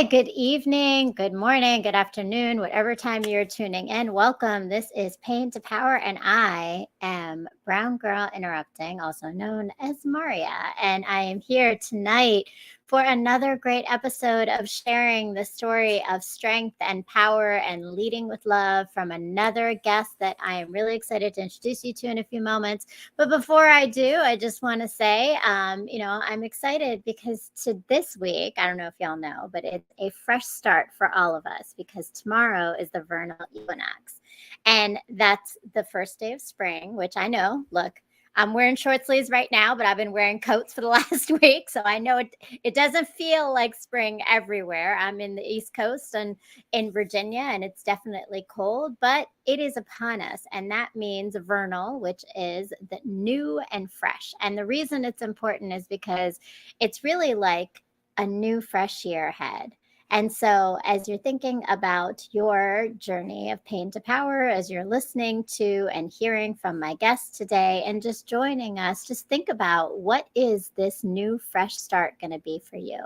good evening, good morning, good afternoon, whatever time you're tuning in. Welcome. This is Pain to Power, and I am Brown Girl Interrupting, also known as Maria. And I am here tonight for another great episode of sharing the story of strength and power and leading with love from another guest that I am really excited to introduce you to in a few moments. But before I do, I just want to say, I'm excited because to this week, I don't know if y'all know, but it's a fresh start for all of us because tomorrow is the vernal equinox. And that's the first day of spring, which I know, look, I'm wearing short sleeves right now, but I've been wearing coats for the last week. So I know it doesn't feel like spring everywhere. I'm in the East Coast and in Virginia, and it's definitely cold, but it is upon us. And that means vernal, which is the new and fresh. And the reason it's important is because it's really like a new, fresh year ahead. And so, as you're thinking about your journey of pain to power, as you're listening to and hearing from my guests today and just joining us, just think about what is this new, fresh start going to be for you?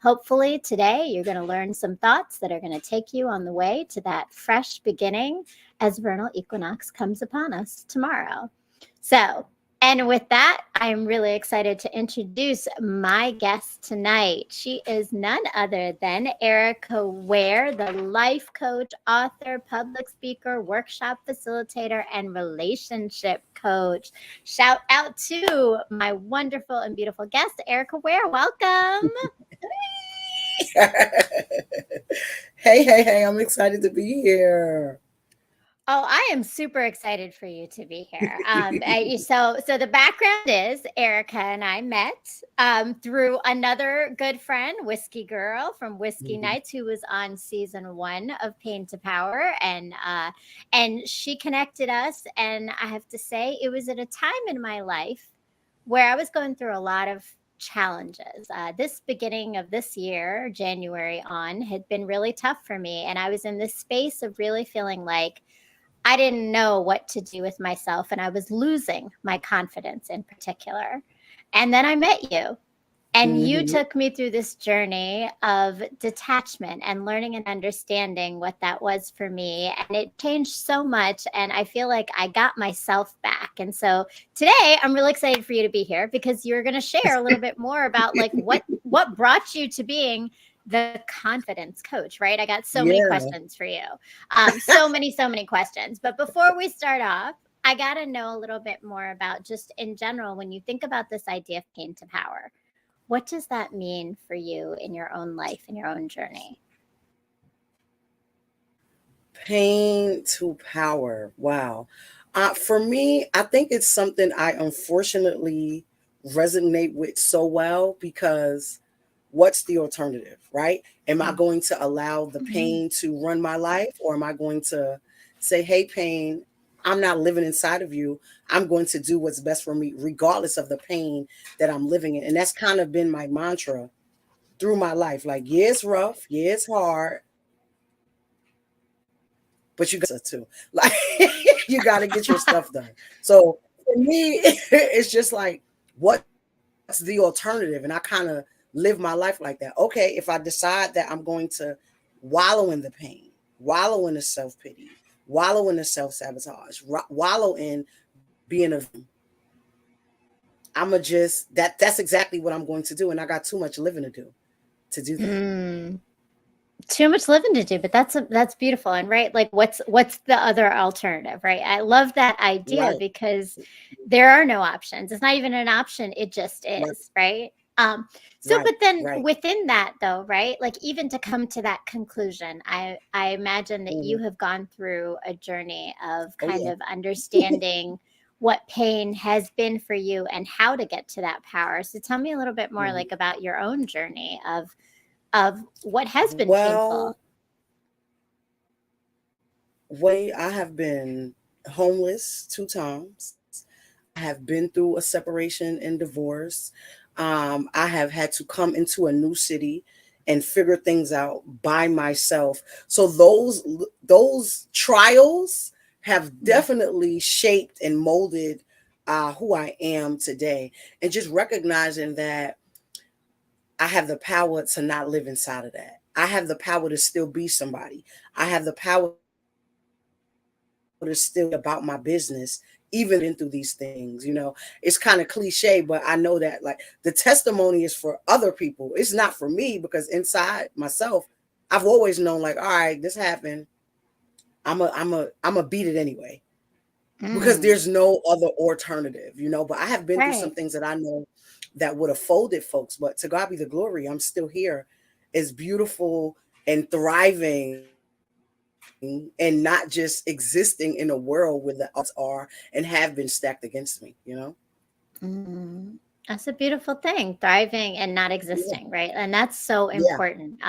Hopefully, today you're going to learn some thoughts that are going to take you on the way to that fresh beginning as vernal equinox comes upon us tomorrow. And with that, I'm really excited to introduce my guest tonight. She is none other than Erica Ware, the life coach, author, public speaker, workshop facilitator, and relationship coach. Shout out to my wonderful and beautiful guest, Erica Ware. Welcome. Hey, I'm excited to be here. Oh, I am super excited for you to be here. So the background is Erica and I met through another good friend, Whiskey Girl from Whiskey Mhm. Nights, who was on season 1 of Pain to Power, and she connected us. And I have to say, it was at a time in my life where I was going through a lot of challenges. This beginning of this year, January on, had been really tough for me, and I was in this space of really feeling like I didn't know what to do with myself, and I was losing my confidence in particular. And then I met you, and you Mhm. took me through this journey of detachment and learning and understanding what that was for me. And it changed so much. And I feel like I got myself back. And so today I'm really excited for you to be here because you're going to share a little bit more about like what brought you to being the confidence coach, right? I got so many Yeah. questions for you. So many questions. But before we start off, I got to know a little bit more about just in general, when you think about this idea of pain to power, what does that mean for you in your own life, in your own journey? Pain to power. Wow. For me, I think it's something I unfortunately resonate with so well because what's the alternative, right? Am I Mm. going to allow the Mhm. pain to run my life, or am I going to say, hey, pain, I'm not living inside of you. I'm going to do what's best for me, regardless of the pain that I'm living in. And that's kind of been my mantra through my life. Like, yeah, it's rough, yeah, it's hard, but you got to like you got to get your stuff done. So for me, it's just like, what's the alternative? And I kind of live my life like that. Okay, if I decide that I'm going to wallow in the pain, wallow in the self pity, wallow in the self sabotage, wallow in being a victim, I'ma just that's exactly what I'm going to do, and I got too much living to do to do that. Mm. Too much living to do, but that's beautiful. And right, like what's the other alternative, right? I love that idea Right, because there are no options. It's not even an option, it just right, is, right? So right, but then right. within that though, right? Like even to come to that conclusion, I imagine that you Mhm. have gone through a journey of Oh kind yeah. of understanding what pain has been for you and how to get to that power. So tell me a little bit more like Mhm. about your own journey of what has been Well, painful. I have been homeless 2 times. I have been through a separation and divorce. I have had to come into a new city and figure things out by myself. So those trials have Mm. definitely shaped and molded who I am today. And just recognizing that I have the power to not live inside of that. I have the power to still be somebody. I have the power to still about my business, even though I've been through these things. It's kind of cliche, but I know that like the testimony is for other people. It's not for me because inside myself, I've always known like, all right, this happened. I'm a beat it anyway because there's Mm, no other alternative. But I have been through some right. things that I know that would have folded folks, but to God be the glory, I'm still here, is beautiful and thriving and not just existing in a world where the odds are and have been stacked against me. Mm. That's a beautiful thing, thriving and not Yeah, existing, right? And that's so yeah, important.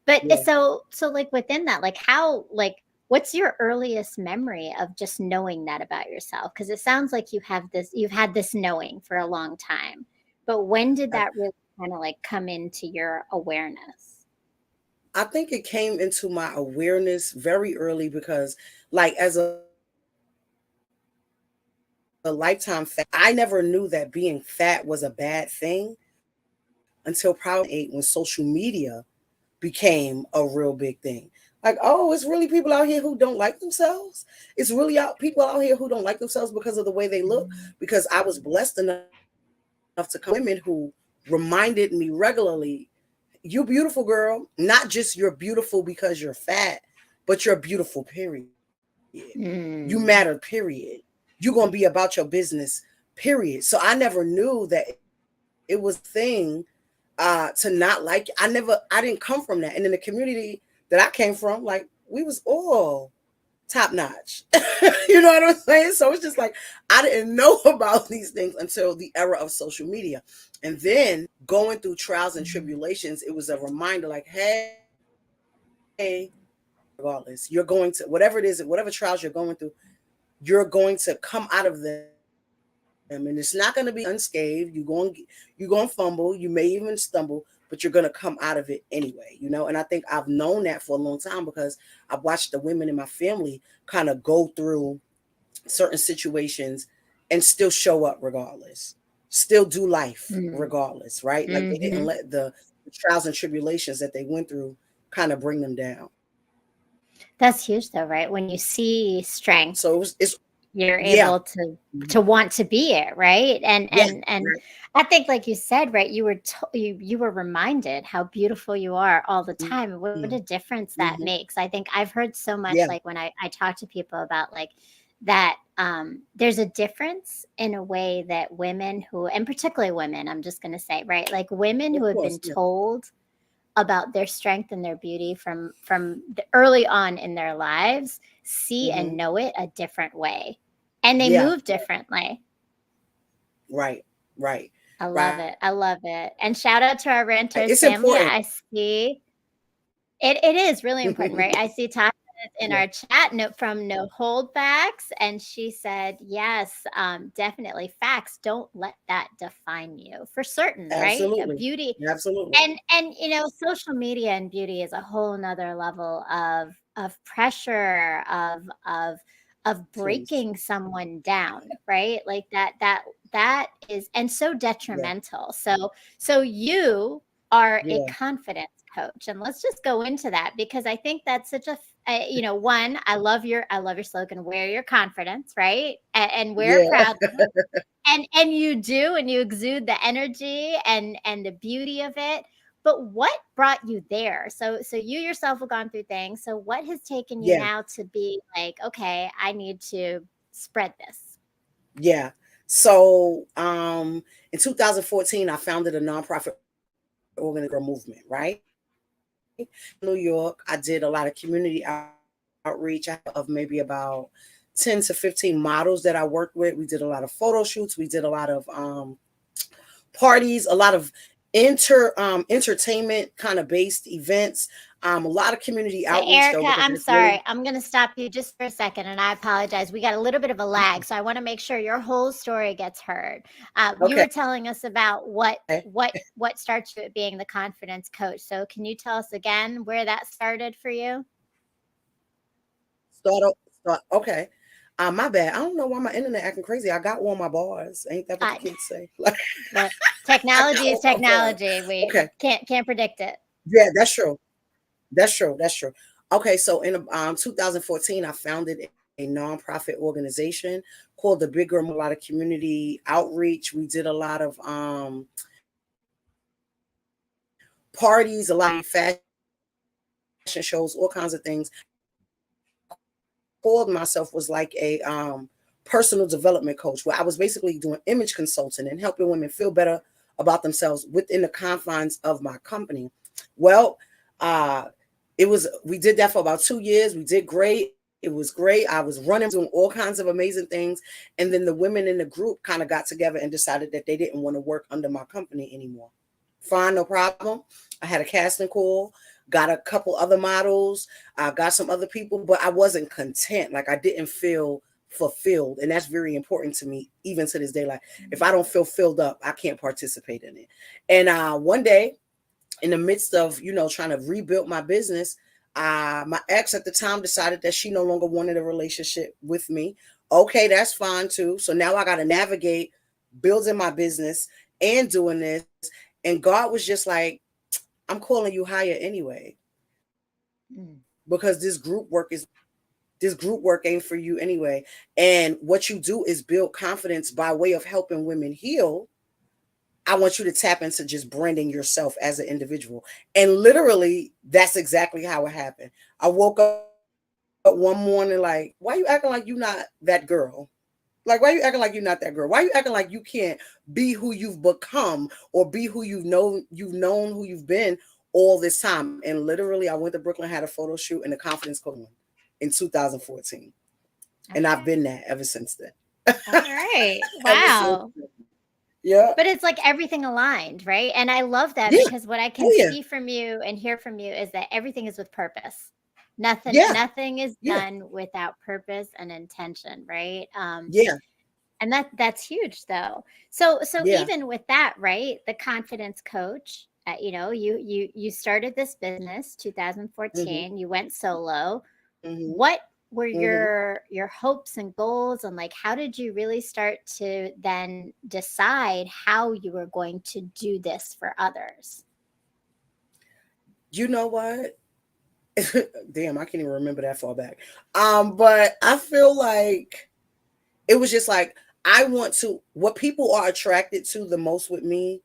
But yeah. so like within that, like how like what's your earliest memory of just knowing that about yourself? Because it sounds like you've had this knowing for a long time. But when did that really kind of like come into your awareness? I think it came into my awareness very early because, like, as a lifetime fat, I never knew that being fat was a bad thing until probably 2008 when social media became a real big thing. Like, oh, it's really people out here who don't like themselves. It's really out people out here who don't like themselves because of the way they look. Because I was blessed enough to come across women who reminded me regularly, you beautiful girl, not just you're beautiful because you're fat, but you're beautiful, period. You matter, period. Mm. You're gonna be about your business, period. So I never knew that it was a thing to not like. I didn't come from that. And in the community that I came from, like we was all top notch. You know what I'm saying? So it's just like I didn't know about these things until the era of social media. And then going through trials and tribulations, it was a reminder like, hey, regardless, you're going to whatever it is, whatever trials you're going through, you're going to come out of them. And it's not going to be unscathed. You're going to fumble, you may even stumble, but you're going to come out of it anyway. And I think I've known that for a long time because I've watched the women in my family kind of go through certain situations and still show up regardless, still do life Mm. regardless, right? Like they didn't let Hmm. the trials and tribulations that they went through kind of bring them down. That's huge though, right? When you see strength, So it's you're yeah, able to want to be it, right? and yeah, and and right, I think like you said, right, you were reminded how beautiful you are all the mm, time, and what a difference mhm, that makes. I think I've heard so much, yeah, like when I talk to people about like that, there's a difference in a way that women who, and particularly women, I'm just going to say, right, like women who of have been course, yeah, told about their strength and their beauty from the early on in their lives see and hmm, know it a different way, and they yeah, move differently. right, right, I love right. it. I love it. And shout out to our It's renters important. family. I see it is really important, right? I see Tasha Yeah, in our chat note from No Holdbacks, and she said, "Yes, definitely. Facts. Don't let that define you. For certain, right? absolutely, Beauty absolutely. and social media and beauty is a whole nother level of pressure of Please, breaking someone down, right? Like that is, and so yeah, detrimental. So you are a yeah, confidence coach, and let's just go into that because I think that's such one, I love your slogan, wear your confidence, right? And wear it yeah. proudly, and you do, and you exude the energy and the beauty of it. But what brought you there? So you yourself have gone through things, so what has taken you Yeah, now to be like, okay, I need to spread this? yeah. So, in 2014, I founded a nonprofit organization called Girl Movement, right? In New York, I did a lot of community outreach. I have a team of maybe about 10 to 15 models that I worked with. We did a lot of photo shoots. We did a lot of parties, a lot of entertainment kind of based events, a lot of community So, outreach though, Erica, because I'm it's really sorry. I'm going to stop you just for a second, and I apologize. We got a little bit of a lag, so I want to make sure your whole story gets heard. You okay. were telling us about what starts you at being the confidence coach. So, can you tell us again where that started for you? Start okay. My bad. I don't know why my internet acting crazy. I got all my bars. Ain't that what the Uh, kids say? Like Look, I got technology is all my bars. technology. We Okay. can't predict it. Yeah, that's true. That's true. That's true. Okay, so in 2014, I founded a nonprofit organization called the Bigger More. A lot of community outreach. We did a lot of parties, a lot of fashion shows, all kinds of things. And what I called myself was like a personal development coach, where I was basically doing image consulting and helping women feel better about themselves within the confines of my company. Well, uh, we did that for about 2 years. We did great. It was great. I was running, doing all kinds of amazing things. And then the women in the group kind of got together and decided that they didn't want to work under my company anymore. Fine, no problem. I had a casting call, got a couple other models, got some other people, but I wasn't content. Like I didn't feel fulfilled. And that's very important to me, even to this day. Like if I don't feel filled up, I can't participate in it. And one day, in the midst of trying to rebuild my business, my ex at the time decided that she no longer wanted a relationship with me. Okay, that's fine too. So now I got to navigate building my business and doing this. And God was just like, I'm calling you higher anyway, Mm. because this group work ain't for you anyway. And what you do is build confidence by way of helping women heal. I want you to tap into just branding yourself as an individual. And literally, that's exactly how it happened. I woke up one morning like, why you acting like you not that girl? Like, why you acting like you're not that girl? Why you acting like you can't be who you've become, or be who you've known who you've been all this time? And literally, I went to Brooklyn, had a photo shoot, and the confidence coach in 2014. And I've Okay. been that ever since then. All right. Ever since Wow. then. Yeah. But it's like everything aligned, right? And I love that Yeah. because what I Oh can yeah. see from you and hear from you is that everything is with purpose. Nothing Yeah. nothing is Yeah. done without purpose and intention, right? Yeah. And that's huge though. So Yeah. even with that, right? The confidence coach, you started this business Mhm. 2014, you went solo. Mhm. What were Mhm. your hopes and goals, and like how did you really start to then decide how you were going to do this for others? You know what? Damn, I can't even remember that far back. But I feel like it was just like I want to. What people are attracted to the most with me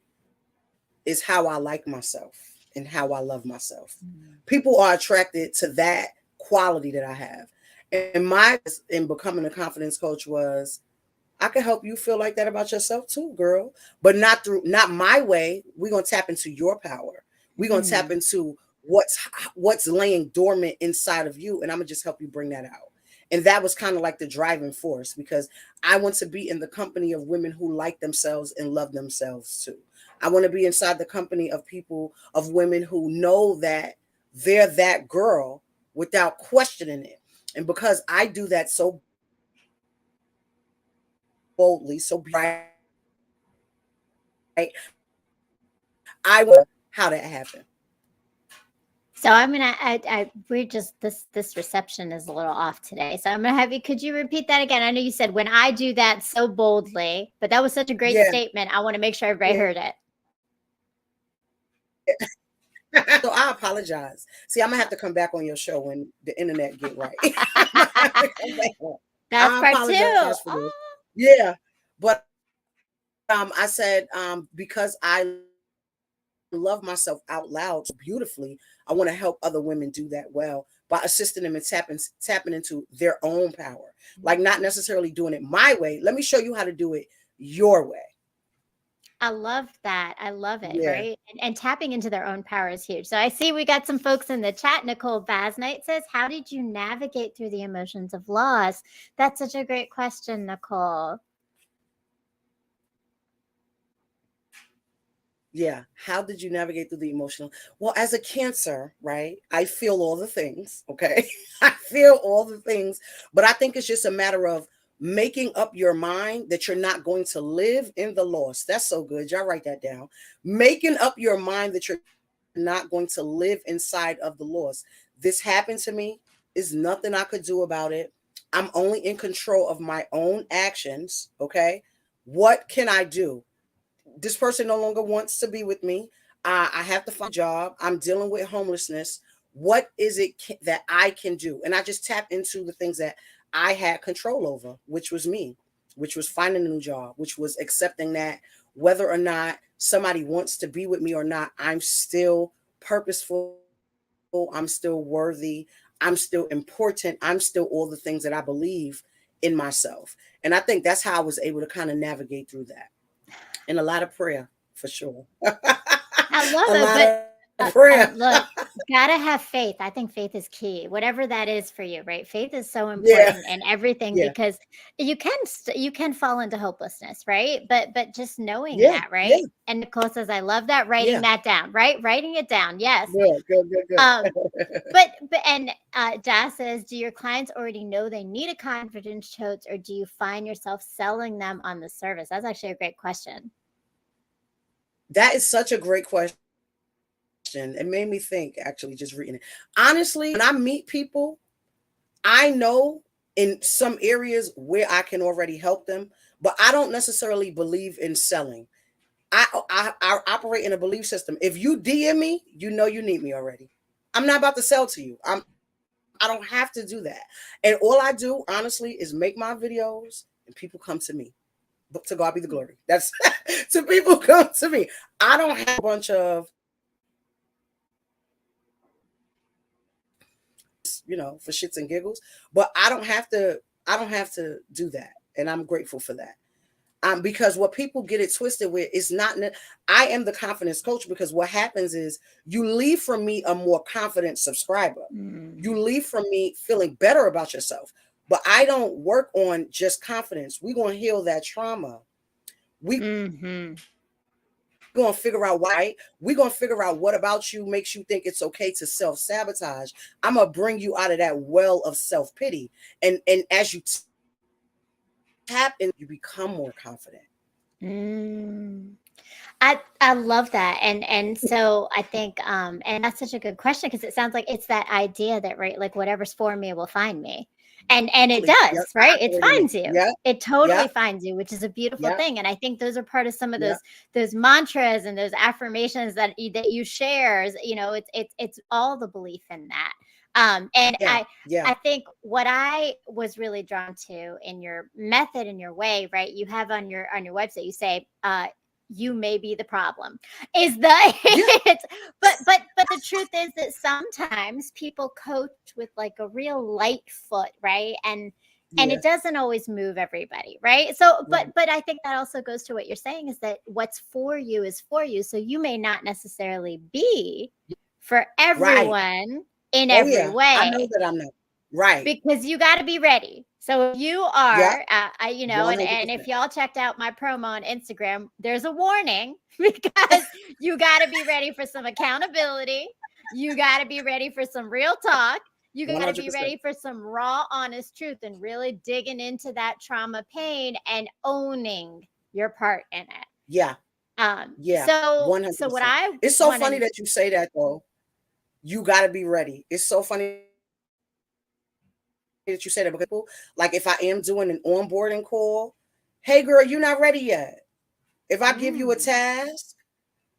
is how I like myself and how I love myself. Mm. People are attracted to that quality that I have. And my in becoming a confidence coach was I can help you feel like that about yourself too, girl. But not my way. We're gonna tap into your power. We're gonna tap Mm. into what's laying dormant inside of you, and I'm gonna just help you bring that out. And that was kind of like the driving force, because I want to be in the company of women who like themselves and love themselves too. I want to be inside the company of people, of women who know that they're that girl without questioning it. And because I do that so boldly, so beautifully, so bright, I want how that happened. So I'm gonna I we're just this reception is a little off today. So I'm gonna have you, could you repeat that again? I know you said when I do that so boldly, but that was such a great Yeah, statement. I want to make sure everybody yeah. heard it. So I apologize. See, I'm gonna have to come back on your show when the internet get right. I'm gonna have to come back on. I That's part two. apologize for this. Oh. Yeah, but I said because I love myself out loud so beautifully, I want to help other women do that well by assisting them in tapping into their own power. Like not necessarily doing it my way. Let me show you how to do it your way. I love that. I love it, Yeah. right? And tapping into their own power is huge. So I see we got some folks in the chat. Nicole Basnight says, how did you navigate through the emotions of loss? That's such a great question, Nicole. Yeah. How did you navigate through the emotional? Well, as a Cancer, right? I feel all the things. Okay. I feel all the things. But I think it's just a matter of making up your mind that you're not going to live in the loss. That's so good. Y'all write that down. Making up your mind that you're not going to live inside of the loss. This happened to me. Is nothing I could do about it. I'm only in control of my own actions. Okay. What can I do? This person no longer wants to be with me. I have to find a job. I'm dealing with homelessness. What is it that I can do? And I just tapped into the things that I had control over, which was me, which was finding a new job, which was accepting that whether or not somebody wants to be with me or not, I'm still purposeful, I'm still worthy, I'm still important, I'm still all the things that I believe in myself. And I think that's how I was able to kind of navigate through that. And a lot of prayer, for sure. I love A it, lot but of prayer. and look, gotta have faith. I think faith is key, whatever that is for you, right? Faith is so Yeah, important in everything yeah, because you can fall into hopelessness, right? But just knowing yeah, that, yeah, right? And Nicole says, I love that, writing yeah. that down, right? Writing it down, yes. Good, good, good, Um, good. but and Jazz says, do your clients already know they need a confidence coach, or do you find yourself selling them on the service? That's actually a great question. That is such a great question. It made me think, actually, just reading it. Honestly, when I meet people, I know in some areas where I can already help them, but I don't necessarily believe in selling. I operate in a belief system. If you DM me, you know you need me already. I'm not about to sell to you. I don't have to do that. And all I do, honestly, is make my videos and people come to me. But to God be the glory. That's to people come to me. I don't have a bunch of for shits and giggles, but I don't have to do that. And I'm grateful for that. Because what people get it twisted with is not. I am the confidence coach because what happens is you leave from me a more confident subscriber. Mm. You leave from me feeling better about yourself. But I don't work on just confidence. We're gonna heal that trauma. We're gonna figure out Hmm. why you're feeling that way, right? We're gonna figure out what about you makes you think it's okay to self-sabotage. I'm gonna bring you out of that well of self-pity. And as you tap in, you become more confident. Mm. I love that, and so I think and that's such a good question because it sounds like it's that idea that, right, like whatever's for me will find me, and it Absolutely. does, Yep. right? I It operate in finds it. you. Yeah. It totally Yeah. finds you, which is a beautiful Yeah. thing, and I think those are part of some of Yeah. those mantras and those affirmations that you share. It's all the belief in that. And Yeah. Yeah. I think what I was really drawn to in your method and your way, right? You have on your website, you say, you may be the problem is the Yeah. it. But the truth is that sometimes people coach with like a real light foot, right? And it Yeah. doesn't always move everybody, right? So Right. but I think that also goes to what you're saying is that what's for you is for you, so you may not necessarily be for Right. everyone in Oh every yeah. I know way that I'm not. Right. because you got to be ready. So if you Yeah. are, and 100%. if y'all checked out my promo on Instagram, there's a warning because you got to be ready for some accountability. You got to be ready for some real talk. You got to be 100%. ready for some raw, honest truth and really digging into that trauma pain and owning your part in it. Yeah. Yeah. So what 100%. I It's so want funny to, that you say that though. You got to be ready. It's so funny that you say that because like if I am doing an onboarding call, hey girl, you're not ready yet. If I give you a task,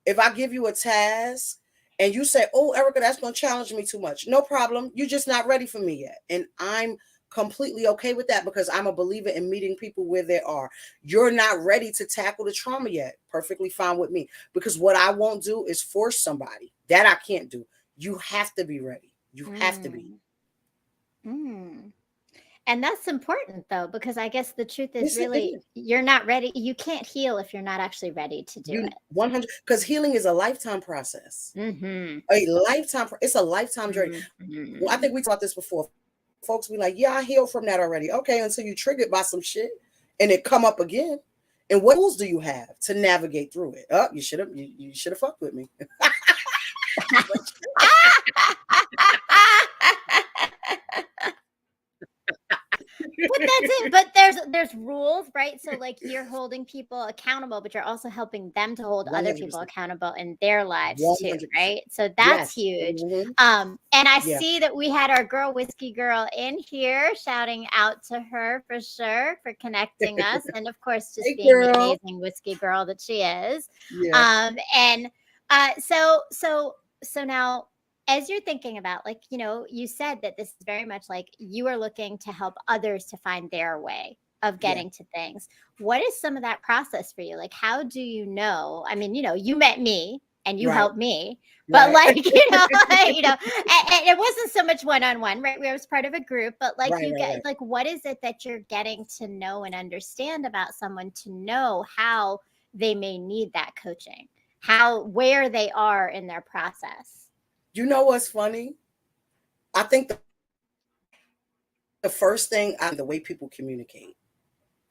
mm, and you say, "Oh, Erica, that's going to challenge me too much." No problem. You're just not ready for me yet. And I'm completely okay with that because I'm a believer in meeting people where they are. You're not ready to tackle the trauma yet. Perfectly fine with me. Because what I won't do is force somebody. That I can't do. You have to be ready. You have to be. mm, mm. And that's important though, because I guess the truth is Yes, it really is. you're not ready. You can't heal if you're not actually ready to do You it. 100 because healing is a lifetime process. Mhm. A lifetime. It's a lifetime journey. Well, I think Mhm. we talked about this before. Folks be like, "Yeah, I healed from that already." Okay, until you triggered by some shit and it come up again. And what tools do you have to navigate through it? Oh, you should have fucked with me. But that's it. But there's rules, right? So like you're holding people accountable, but you're also helping them to hold other people 100%. accountable in their lives too, 100%. right? So that's Yes. huge. Hmm. And I Yeah. see that we had our girl Whiskey Girl in here, shouting out to her for sure for connecting us, and of course just Hey, being the girl. amazing Whiskey Girl that she is. Yeah. And uh, so so so now as you're thinking about, like, you said that this is very much like you are looking to help others to find their way of Yeah. getting to things. What is some of that process for you? Like, how do you know? I mean, you met me and you Right. helped me, but Right. like, and it wasn't so much one-on-one, right? We was part of a group, but like Right. you Right. get Right. like, what is it that you're getting to know and understand about someone to know how they may need that coaching, where they are in their process? You know what's funny? I think the first thing I look at is the way people communicate.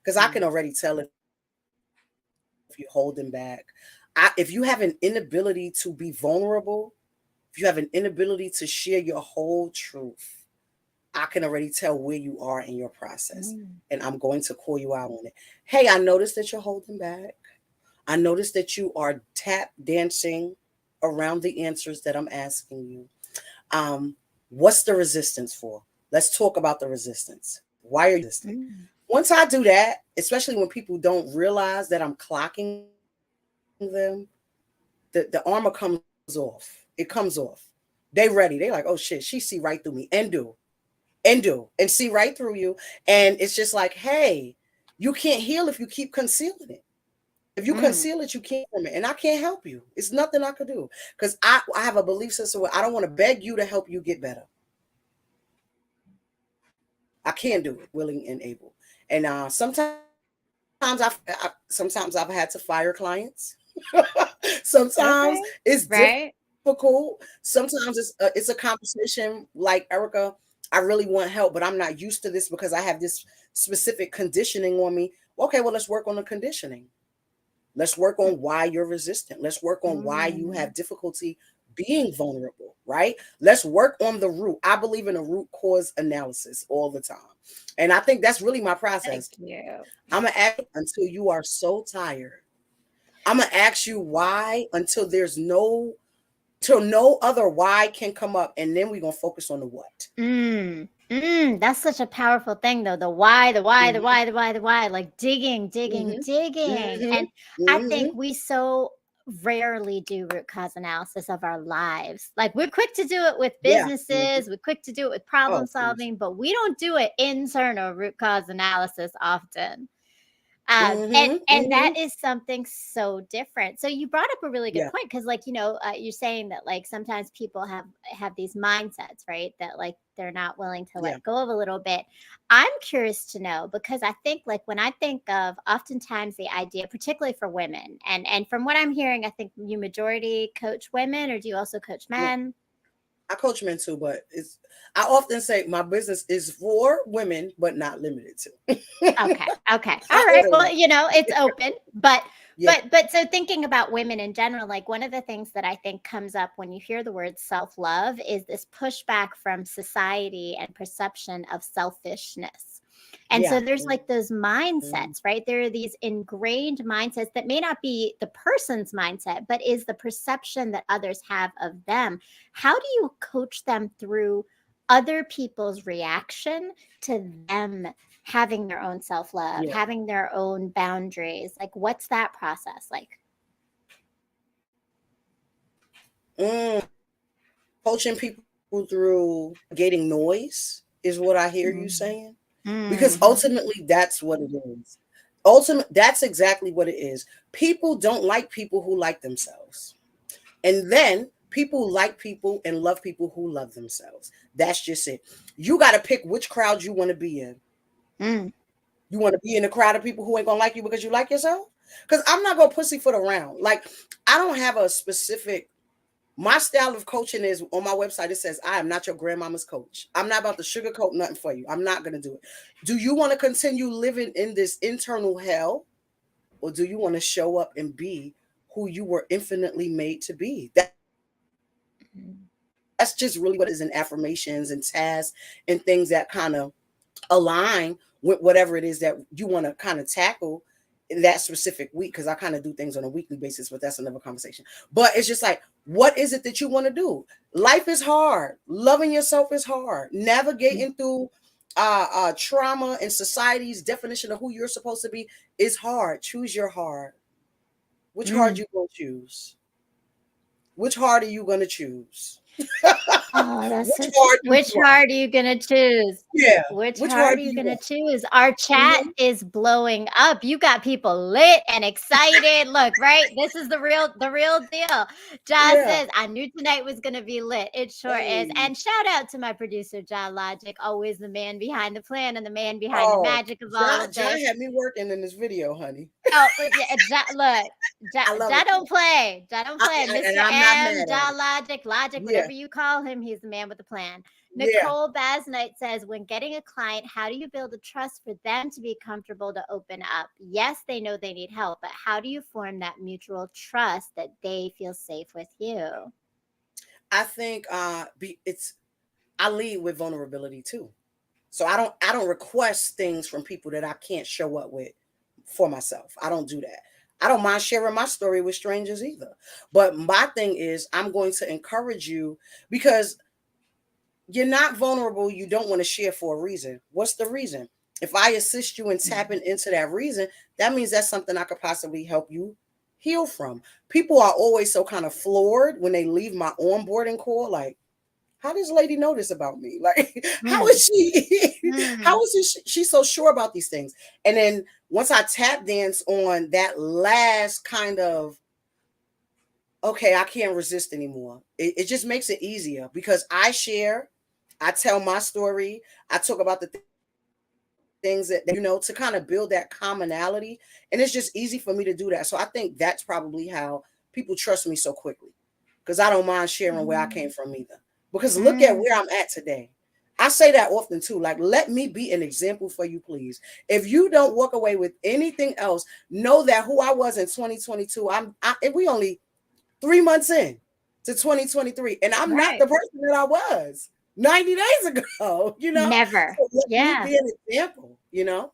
Because I can already Mm. tell if you holding back. If you have an inability to be vulnerable, if you have an inability to share your whole truth, I can already tell where you are in your process. And I'm going to call you out on it. Hey, I noticed that you're holding back. I noticed that you are tap dancing around the answers that I'm asking you. What's the resistance for? Let's talk about the resistance. Why are you resistant? Mm. Once I do that, especially when people don't realize that I'm clocking them, the armor comes off. It comes off. They ready. They like, oh shit, she see right through me and see right through you. And it's just like, hey, you can't heal if you keep concealing it. If you conceal it, Mm. you can't from it. And I can't help you. It's nothing I could do. Because I have a belief system where I don't want to beg you to help you get better. I can do it, willing and able. And sometimes I've had to fire clients. Sometimes it's Okay. Right. difficult. Sometimes it's a conversation like, Erica, I really want help, but I'm not used to this because I have this specific conditioning on me. Okay, well, let's work on the conditioning. Let's work on why you're resistant. Let's work on why you have Mm. difficulty being vulnerable, right? Let's work on the root. I believe in a root cause analysis all the time. And I think that's really my Thank process. you. I'm going to ask until you are so tired. I'm going to ask you why until till no other why can come up. And then we're going to focus on the what. That's such a powerful thing, though. The why, the why, the Mm-hmm, why, the why, the why, like digging, digging, mm-hmm, digging. mm-hmm, And I mm-hmm. think we so rarely do root cause analysis of our lives. Like, we're quick to do it with Yeah. Mm-hmm. businesses, we're quick to do it with problem Oh, please. solving, but we don't do it internal root cause analysis often. And Mm-hmm, and that mm-hmm. is something so different. So you brought up a really good Yeah. point, because, like, you're saying that, like, sometimes people have these mindsets, right? That, like, they're not willing to Yeah. let go of a little bit. I'm curious to know, because I think, like, when I think of oftentimes the idea, particularly for women, and from what I'm hearing, I think you majority coach women, or do you also coach Yeah. men? I coach men too, but I often say my business is for women, but not limited to. Okay. Okay. All right. However, Well, it's open, but yeah, so thinking about women in general, like, one of the things that I think comes up when you hear the word self-love is this pushback from society and perception of selfishness. And so yeah, there's mhm, like those mindsets, right? There are these ingrained mindsets that may not be the person's mindset, but is the perception that others have of them. How do you coach them through other people's reaction to them having their own self-love, yeah. having their own boundaries? Like, what's that process like? Coaching people through navigating noise is what I hear you Mm. saying. Because Mhm. ultimately, that's what it is. That's exactly what it is. People don't like people who like themselves. And then people like people and love people who love themselves. That's just it. You got to pick which crowd you want to be in. Mm. You want to be in a crowd of people who ain't gonna like you because you like yourself? Because I'm not gonna pussyfoot around. Like, I don't have a specific. My style of coaching is on my website. It says, "I am not your grandmama's coach. I'm not about to sugarcoat nothing for you. I'm not gonna do it." Do you want to continue living in this internal hell, or do you want to show up and be who you were infinitely made to be? That's just really what it is, in Mm. affirmations and tasks and things that kind of align with whatever it is that you want to kind of tackle in that specific week, because I kind of do things on a weekly basis, but that's another conversation. But it's just like, what is it that you want to do? Life is hard. Loving yourself is hard. Navigating Mm. through trauma and society's definition of who you're supposed to be is hard. Choose your hard. Which hard Mm. you gonna choose? Which hard are you gonna choose? Oh, that's Which so true. hard do you Which ride? heart are you gonna choose? Yeah. Which Which heart hard are do you you gonna want? choose? Our chat Mhm. is blowing up. You got people lit and excited. Look, right? This is the real deal. Josh Yeah. says, I knew tonight was gonna be lit. It sure is. Hey. And shout out to my producer, John Logic, always the man behind the plan and the man behind the Oh, magic of all of John this. had me working in this video, honey. Oh, but yeah, look, I love Ja it don't though. play. Ja don't play. And Mr. I'm not M, mad at Ja it. Logic, Logic, Yeah. whatever you call him, he's the man with the plan. Yeah. Nicole Basnight says, when getting a client, how do you build a trust for them to be comfortable to open up? Yes, they know they need help, but how do you form that mutual trust that they feel safe with you? I think it's I lead with vulnerability too. So I don't request things from people that I can't show up with for myself. I don't do that. I don't mind sharing my story with strangers either. But my thing is I'm going to encourage you because you're not vulnerable, you don't want to share for a reason. What's the reason? If I assist you in tapping into that reason, that means that's something I could possibly help you heal from. People are always so kind of floored when they leave my onboarding call, like, how does lady know this about me? Like, how Mm, is she mm, how is she so sure about these things? And then once I tap dance on that last kind of, okay, I can't resist anymore. It just makes it easier because I share, I tell my story, I talk about the things that to kind of build that commonality. And it's just easy for me to do that. So I think that's probably how people trust me so quickly because I don't mind sharing where I came from either. mm, Because look at where I'm at mm. today. I say that often too. Like, let me be an example for you, please. If you don't walk away with anything else, know that who I was in 2022, we only 3 months in to 2023, and I'm not Right. the person that I was 90 days ago, you know? Never. So let me Yeah. be an example, you know?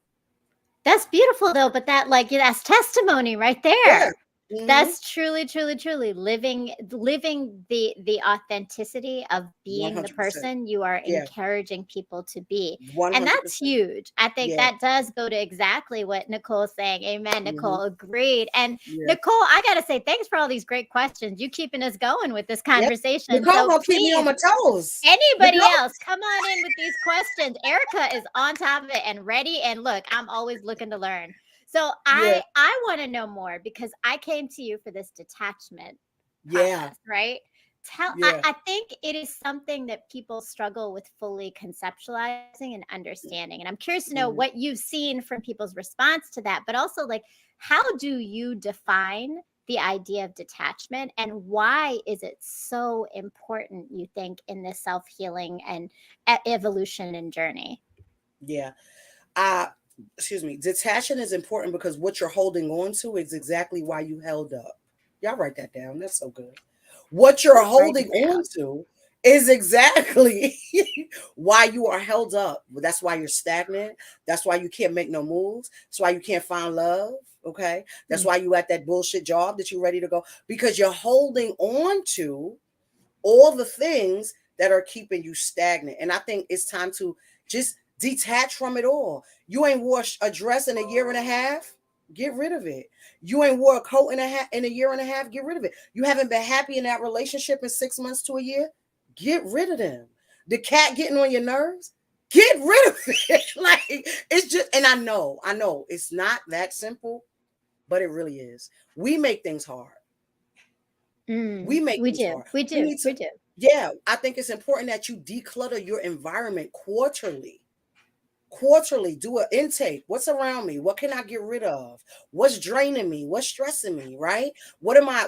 That's beautiful though, but that like that's testimony right Yeah. there. Hmm. That's truly, truly, truly living the authenticity of being the 100%. person you are Yeah. encouraging people to be. And that's 100%. huge. I think Yeah. that does go to exactly what Nicole's saying. Amen, Hmm. Nicole. Agreed. And Yeah. Nicole, I gotta say thanks for all these great questions. You keeping us going with this Yeah. conversation. Nicole So gonna keep me on please, my toes. anybody Nicole. else, come on in with these questions. Erica is on top of it and ready. And look, I'm always looking to learn. So Yeah. I want to know more because I came to you for this detachment Yeah. process, right? Yeah. I think it is something that people struggle with fully conceptualizing and understanding. And I'm curious to know Mhm. what you've seen from people's response to that, but also like how do you define the idea of detachment and why is it so important you think in this self-healing and evolution and journey? Yeah. Uh Excuse me. Detachment is important because what you're holding on to is exactly why you held up. Y'all write that down. That's so good. What you're Write holding it on down. to is exactly why you are held up. That's why you're stagnant. That's why you can't make no moves. That's why you can't find love. Okay. That's Mm, why you at that bullshit job that you're ready to go because you're holding on to all the things that are keeping you stagnant. And I think it's time to just detach from it all. You ain't wore a dress in a year and a half. Get rid of it. You ain't wore a coat in a year and a half. Get rid of it. You haven't been happy in that relationship in 6 months to a year. Get rid of them. The cat getting on your nerves. Get rid of it. Like it's just, and I know it's not that simple, but it really is. We make things hard. We make we things do. hard. We We do. need to, We do. yeah, I think it's important that you declutter your environment quarterly. Quarterly, do an intake. What's around me? What can I get rid of? What's draining me? What's stressing me? Right? What am I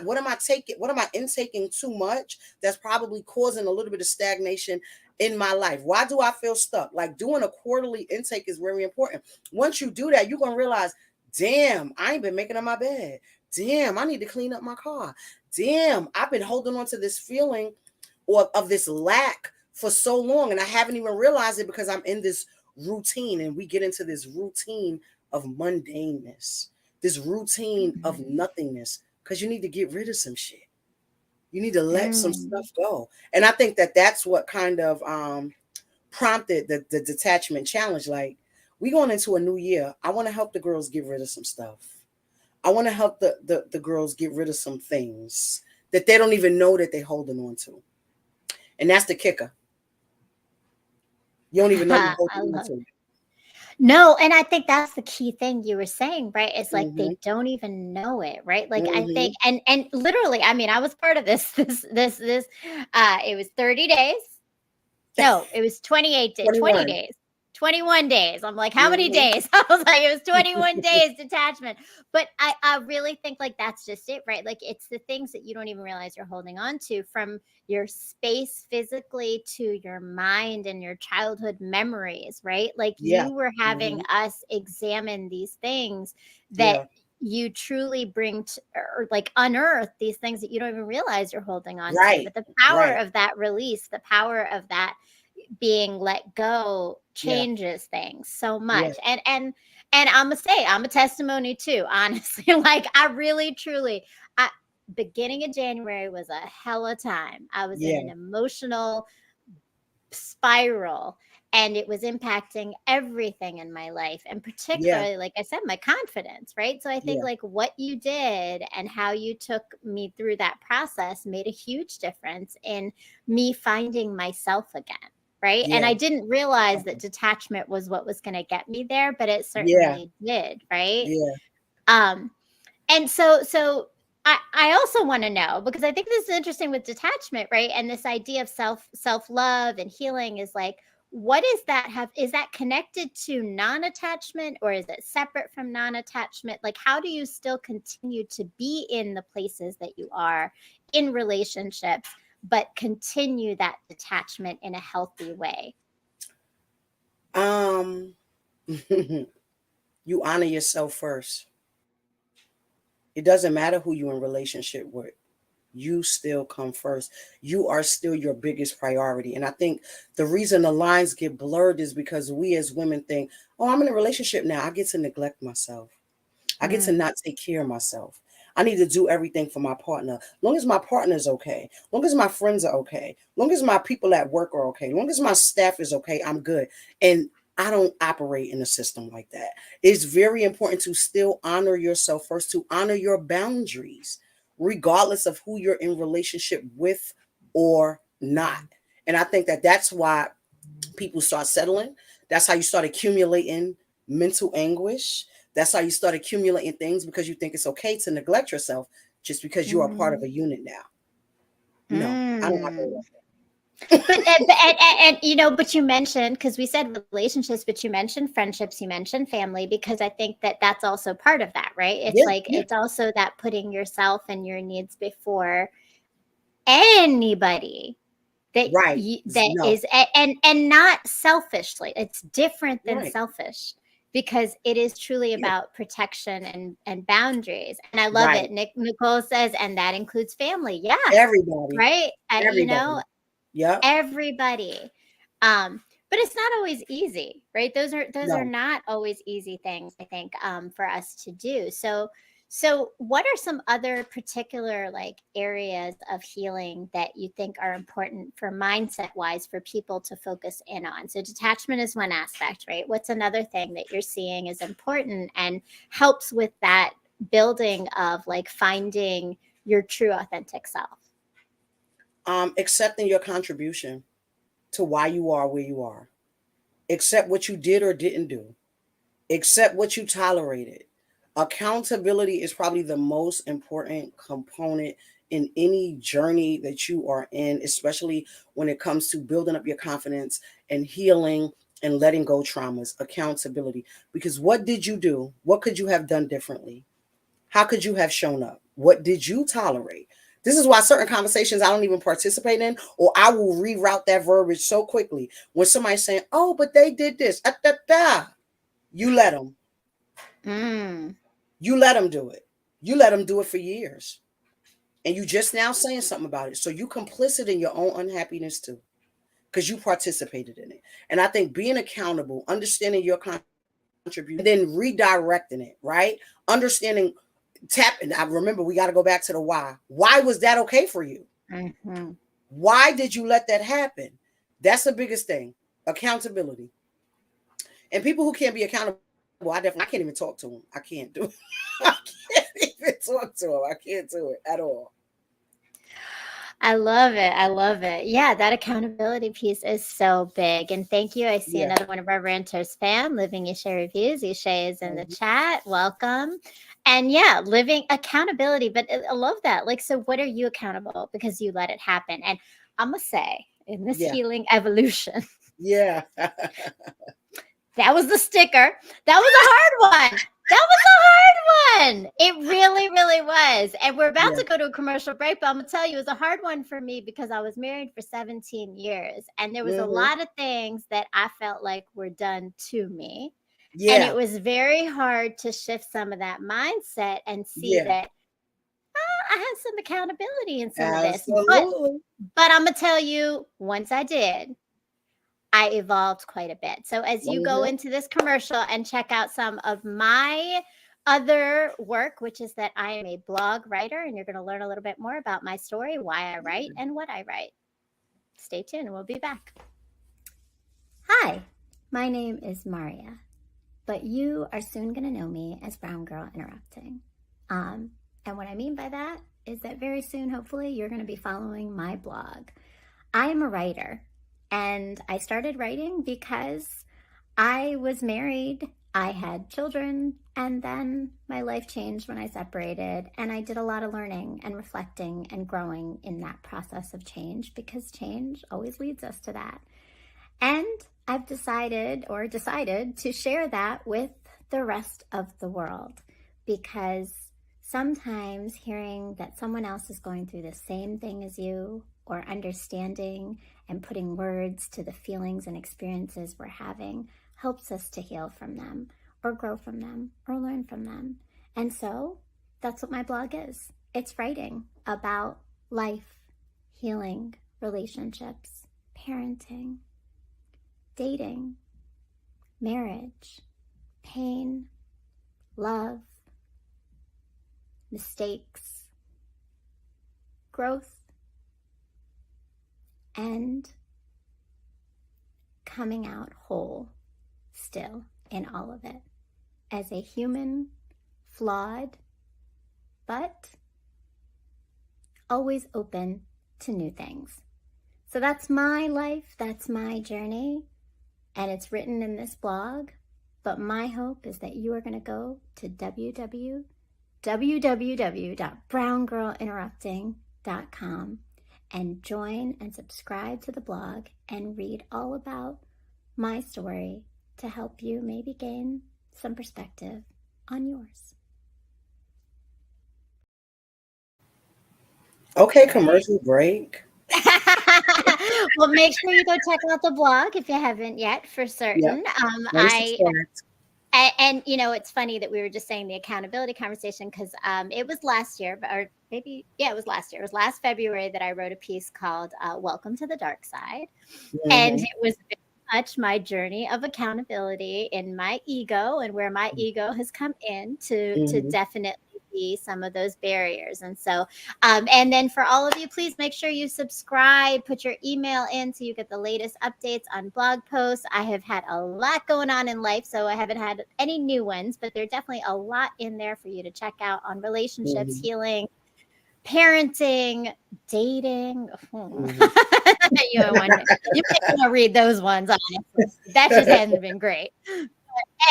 intaking too much that's probably causing a little bit of stagnation in my life? Why do I feel stuck? Like doing a quarterly intake is very important. Once you do that, you're gonna realize, damn, I ain't been making up my bed. Damn, I need to clean up my car. Damn, I've been holding on to this feeling or of this lack for so long and I haven't even realized it because I'm in this routine and we get into this routine of mundaneness, this routine of Mm, nothingness because you need to get rid of some shit. You need to let some mm, stuff go. And I think that that's what kind of prompted the detachment challenge. Like, we going into a new year. I want to help the girls get rid of some stuff. I want to help the girls get rid of some things that they don't even know that they're holding on to. And that's the kicker. You don't even know you're I holding on love to it. No, and I think that's the key thing you were saying, right? It's like Mm-hmm. they don't even know it, right? Like I think Mm-hmm. and literally, I mean, I was part of this this it was 30 days. No, it was 20 21. days. 21 days. I'm like, how many Mm-hmm. days? I was like, it was 21 days detachment. But I really think like that's just it, right? Like it's the things that you don't even realize you're holding on to, from your space physically to your mind and your childhood memories, right? Like Yeah. you were having Mm-hmm. us examine these things that Yeah. you truly bring to, or like unearth these things that you don't even realize you're holding on to. Right. But the power Right. of that release, the power of that being let go Yeah. changes things so Yeah. much. And I'm gonna say I'm a testimony too, honestly. Like I really truly, I beginning of January was a hell of a time. I was in an Yeah. emotional spiral, and it was impacting everything in my life, and Yeah. particularly, like I said, my confidence, right? So I think Yeah. like what you did and how you took me through that process made a huge difference in me finding myself again, right? And Yeah. I didn't realize that Okay. detachment was what was going to get me there, but it Yeah. certainly did, right? Yeah. um and so I also want to know, because I think this is interesting with detachment, right? And this idea of self-love and healing is like, what is that have, is that connected to non-attachment, or is it separate from non-attachment? Like how do you still continue to be in the places that you are in relationships, but continue that detachment in a healthy way? Um, you honor yourself first. It doesn't matter who you're in relationship with. You still come first. You are still your biggest priority. And I think the reason the lines get blurred is because we as women think, oh, I'm in a relationship now. I get to neglect myself. I get to Mm. not take care of myself. I need to do everything for my partner. Long as my partner is okay, long as my friends are okay, long as my people at work are okay, long as my staff is okay, I'm good. And I don't operate in a system like that. It's very important to still honor yourself first, to honor your boundaries, regardless of who you're in relationship with or not. And I think that that's why people start settling. That's how you start accumulating mental anguish. That's how you start accumulating things, because you think it's okay to neglect yourself just because you are part of Mm. a unit now. No, I don't operate Mm. like But you know, but you mentioned, because we said relationships, but you mentioned friendships, you mentioned family, because I think that that's also part of that, right? that. It's Yeah, like yeah, it's also that putting yourself and your needs before anybody that right. you, that No, is and not selfishly. It's different than right. selfish, because it is truly Yeah, about protection and boundaries. And I love right. it. Nicole says, and that includes family. Yes, Everybody, right. You know, everybody. Yep. everybody. But it's not always easy, right? Those are No. not always easy things, I think, for us to do. So what are some other particular like areas of healing that you think are important for mindset wise for people to focus in on? So detachment is one aspect, right? What's another thing that you're seeing is important and helps with that building of like finding your true authentic self? Accepting your contribution to why you are where you are. Accept what you did or didn't do. Accept what you tolerated. Accountability is probably the most important component in any journey that you are in, especially when it comes to building up your confidence and healing and letting go traumas. Accountability. Because what did you do? What could you have done differently? How could you have shown up? What did you tolerate? This is why certain conversations I don't even participate in, or I will reroute that verbiage so quickly. When somebody's saying, oh, but they did this, you let them. Mm. You let them do it. You let them do it for years. And you just now saying something about it. So you complicit in your own unhappiness too, because you participated in it. And I think being accountable, understanding your contribution, and then redirecting it, right? Understanding, tapping. I remember we got to go back to the why. Why was that okay for you? Hmm. Why did you let that happen? That's the biggest thing. Accountability. And people who can't be accountable, I can't even talk to them. I can't do it. I can't even talk to them. I can't do it at all. I love it. I love it. Yeah, that accountability piece is so big. And thank you. I see Yeah. another one of our renters fam, Living Ishay Reviews. Ishay is in the Mhm. chat. Welcome. And yeah, living accountability. But I love that. Like, so what are you accountable because you let it happen? And I'm going to say, in this Yeah. healing evolution, Yeah. that was the sticker. That was a hard one. That was a hard one. It really, really was. And we're about Yeah. to go to a commercial break, but I'm going to tell you, it was a hard one for me because I was married for 17 years. And there was a Hmm. lot of things that I felt like were done to me. And it Yeah. was very hard to shift some of that mindset and see Yeah. that I had some accountability in some of this. Absolutely. But I'm going to tell you, once I did, I evolved quite a bit. So as you go Hmm. into this commercial and check out some of my other work, which is that I am a blog writer, and you're going to learn a little bit more about my story, why I write, and what I write. Stay tuned, and we'll be back. Hi, my name is Maria, but you are soon going to know me as Brown Girl Interrupting. And what I mean by that is that very soon, hopefully, you're going to be following my blog. I am a writer, and I started writing because I was married, I had children, and then my life changed when I separated. And I did a lot of learning and reflecting and growing in that process of change because change always leads us to that. And I've decided to share that with the rest of the world because sometimes hearing that someone else is going through the same thing as you, or understanding and putting words to the feelings and experiences we're having, helps us to heal from them or grow from them or learn from them. And so that's what my blog is. It's writing about life, healing, relationships, parenting, dating, marriage, pain, love, mistakes, growth, and coming out whole still in all of it as a human, flawed, but always open to new things. So that's my life, that's my journey, and it's written in this blog. But my hope is that you are going to go to www.browngirlinterrupting.com and join and subscribe to the blog and read all about my story to help you maybe gain some perspective on yours. Okay, All right. commercial break. Well, make sure you go check out the blog if you haven't yet, for Yep. certain. Very subscribed. And you know, it's funny that we were just saying the accountability conversation because it was last year, or maybe, yeah, it was last year. It was last February that I wrote a piece called "Welcome to the Dark Side," and Hmm. it was very much my journey of accountability in my ego and where my ego has come in to Hmm. definitely be some of those barriers. And so, and then for all of you, please make sure you subscribe, put your email in so you get the latest updates on blog posts. I have had a lot going on in life, so I haven't had any new ones, but there's definitely a lot in there for you to check out on relationships, Hmm. healing, parenting, dating. Hmm. You might want to read those ones, honestly. That just hasn't been great.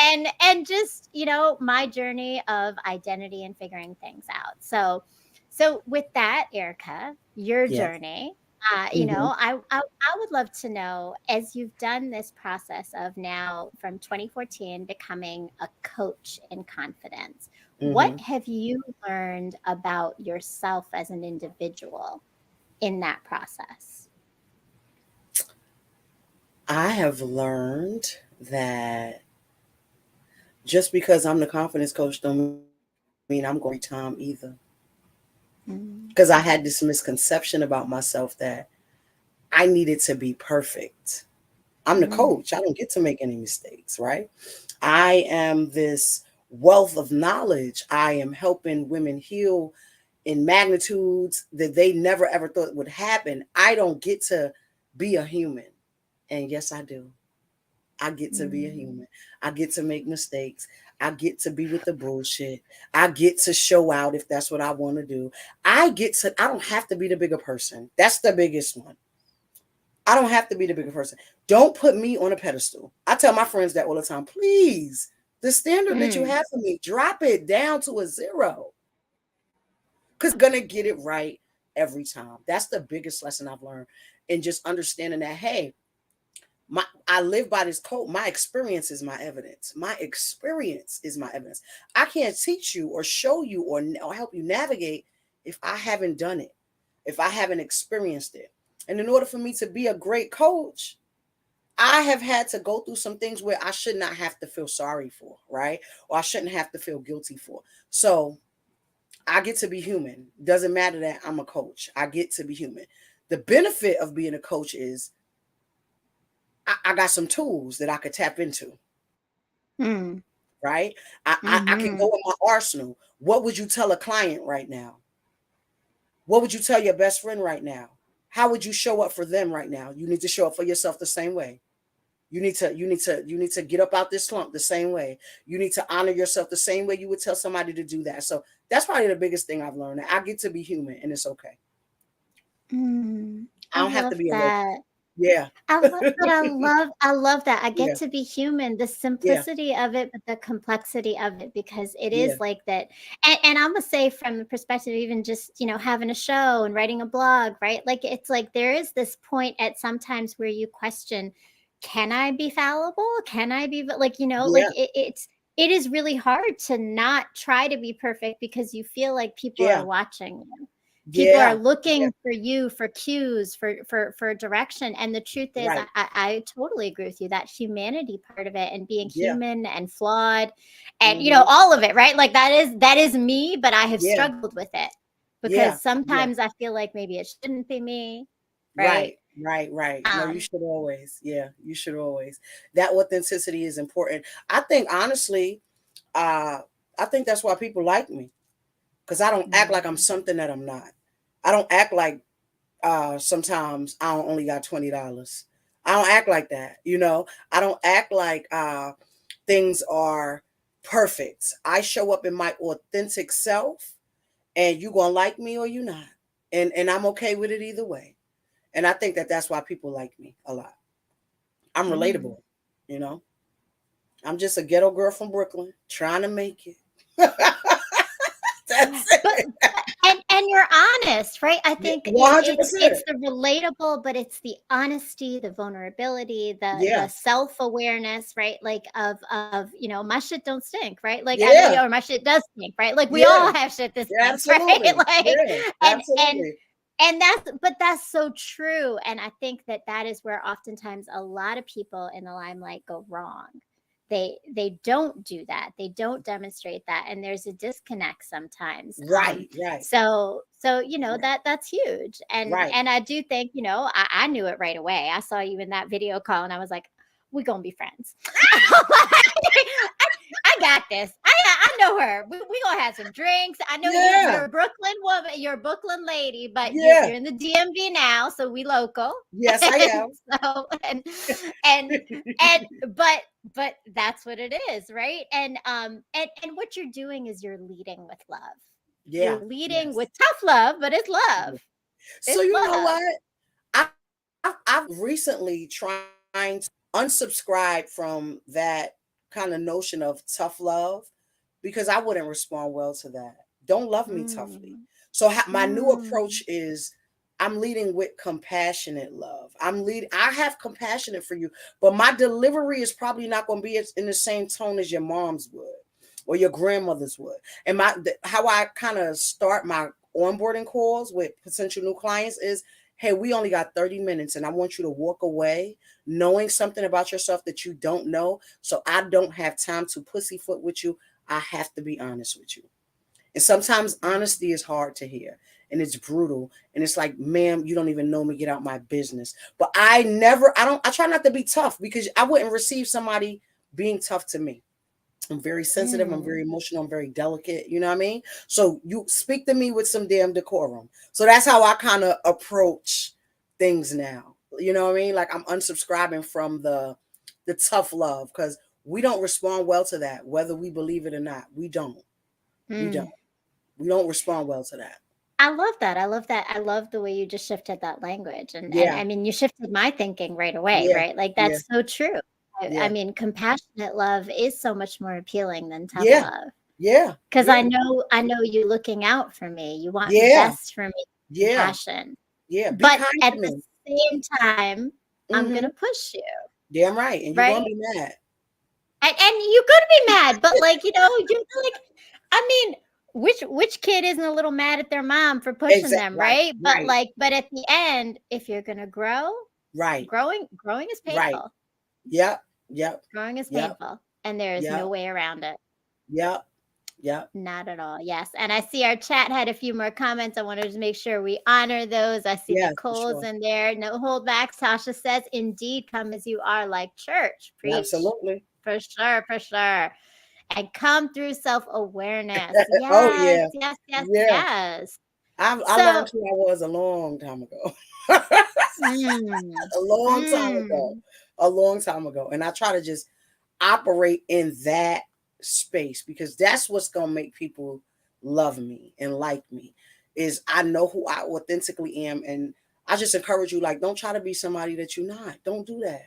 And just, you know, my journey of identity and figuring things out. So with that, Erica, your Yes. journey, you Hmm. know, I would love to know, as you've done this process of now from 2014 becoming a coach in confidence, what Hmm. have you learned about yourself as an individual in that process? I have learned that just because I'm the confidence coach don't mean I'm going to be every time either. Mm, Because I had this misconception about myself that I needed to be perfect. I'm the mm, coach. I don't get to make any mistakes, right? I am this wealth of knowledge. I am helping women heal in magnitudes that they never ever thought would happen. I don't get to be a human. And yes, I do. I get to be a Mm. human. I get to make mistakes. I get to be with the bullshit. I get to show out if that's what I want to do. I don't have to be the bigger person. That's the biggest one. I don't have to be the bigger person. Don't put me on a pedestal. I tell my friends that all the time. Please, the standard that you Mm. have for me, drop it down to a zero. Because I'm gonna get it right every time. That's the biggest lesson I've learned. And just understanding that, hey, I live by this code. My experience is my evidence. My experience is my evidence. I can't teach you or show you or help you navigate if I haven't done it, if I haven't experienced it. And in order for me to be a great coach, I have had to go through some things where I should not have to feel sorry for, right? Or I shouldn't have to feel guilty for. So I get to be human. Doesn't matter that I'm a coach. I get to be human. The benefit of being a coach is I got some tools that I could tap into, Mm. right? I can go Mhm. in my arsenal. What would you tell a client right now? What would you tell your best friend right now? How would you show up for them right now? You need to show up for yourself the same way. You need to get up out this slump the same way. You need to honor yourself the same way you would tell somebody to do that. So that's probably the biggest thing I've learned. I get to be human and it's okay. Mm. I I don't have to love be a robot. that. Yeah. I love that. I get Yeah. to be human, the Yeah. simplicity of it, but the complexity of it, because it Yeah. is like that. And I'm gonna say from the perspective of even just, having a show and writing a blog, right? Like it's like there is this point at sometimes where you question, can I be fallible? Can I be like, like Yeah. it is really hard to not try to be perfect because you feel like people are Yeah. watching you. People are Yeah. Yeah. looking for you for cues, for direction. And the truth is, I, Right. I I totally agree with you. That humanity part of it, and being Yeah. human and flawed, and Hmm. all of it, right? Like that is me, but I have Yeah. struggled with it Yeah. because Yeah. sometimes I feel like maybe it shouldn't be me, right? Right. Right. Right. No, you Um, should always. Yeah. You should always. That authenticity is important. I think honestly, uh, I think that's why people like me. Because I don't act like I'm mm, something that I'm not. I don't act like sometimes I don't only got $20. I don't act like that, you know. I don't act like things are perfect. I show up in my authentic self, and you gonna like me or you not, and I'm okay with it either way. And I think that that's why people like me a lot. I'm mm. relatable, you know. I'm just a ghetto girl from Brooklyn trying to make it. That's But it. and you're honest, right? I Yeah, think one hundred it's percent. the relatable, but it's the honesty, the vulnerability, the Yeah, self-awareness, right? Like of, my shit don't stink, right? Like yeah, or my shit does stink, right? Like we yeah, all have shit that yeah, stinks, right? absolutely. Like Yeah, and and absolutely. and that's so true. And I think that is where oftentimes a lot of people in the limelight go wrong. They don't do that. They don't demonstrate that, and there's a disconnect sometimes. Right, right, So right, that's huge. and right. and I do think, I knew it right away. I saw you in that video call and I was like, we're gonna be friends. I got this. I know her. We gonna have some drinks. I know you're Yeah, a Brooklyn woman. You're a Brooklyn lady, but you're yeah. in the DMV now, so we local. Yes, I And am. so and and but that's what it is, right? And what you're doing is you're leading with love. You're Yeah, leading yes. with tough love, but it's love. Yeah. So It's you know love. what? I've recently trying to unsubscribe from that kind of notion of tough love because I wouldn't respond well to that. Don't love me toughly. Mm, So my new mm, approach is I'm leading with compassionate love. I have compassionate for you, but my delivery is probably not going to be in the same tone as your mom's would or your grandmother's would. And how I kind of start my onboarding calls with potential new clients is, hey, we only got 30 minutes and I want you to walk away knowing something about yourself that you don't know. So I don't have time to pussyfoot with you. I have to be honest with you. And sometimes mm, honesty is hard to hear and it's brutal. And it's like, ma'am, you don't even know me, get out my business. But I try not to be tough because I wouldn't receive somebody being tough to me. I'm very sensitive. I'm very mm, emotional. I'm very delicate. You know what I mean? So you speak to me with some damn decorum. So that's how I kind of approach things now. You know what I mean? Like I'm unsubscribing from the the tough love, because we don't respond well to that, whether we believe it or not. We don't. We don't. Mm. We don't respond well to that. I love that. I love that. I love the way you just shifted that language. And Yeah. I mean, you shifted my thinking right away, Yeah. right? Like Yeah. that's so true. I Yeah. mean, compassionate love is so much more appealing than tough Yeah. love. Yeah. Because Yeah. I know you looking out for me. You want the Yeah. best for me, Yeah. compassion. Yeah. Be But kind at to the me. same time, I'm Mm-hmm. gonna push you, Damn right. And you're right? gonna be mad. And you're gonna be mad, but like, you're like, I mean, which kid isn't a little mad at their mom for pushing Exactly. them, Right. right? But Right. like, but at the end, if you're gonna grow, Right. growing is Right. painful. Yep. Yep. Growing is Yep. painful, and there is no Yep. way around it. Yep. Yep. Not at all. Yes. And I see our chat had a few more comments. I wanted to make sure we honor those. I see Yeah, for Nicole's sure. in there. No hold back. Tasha says, indeed, come as you are, like church. Preach. Absolutely. For sure. For sure. And come through self awareness. Oh Yes. yeah. Yes. Yes. Yeah. Yes. I So, learned who I was a long time ago. mm, A long time ago. mm, A long time ago. And I try to just operate in that space, because that's what's gonna make people love me and like me, is I know who I authentically am. And I just encourage you, like, don't try to be somebody that you're not. Don't do that.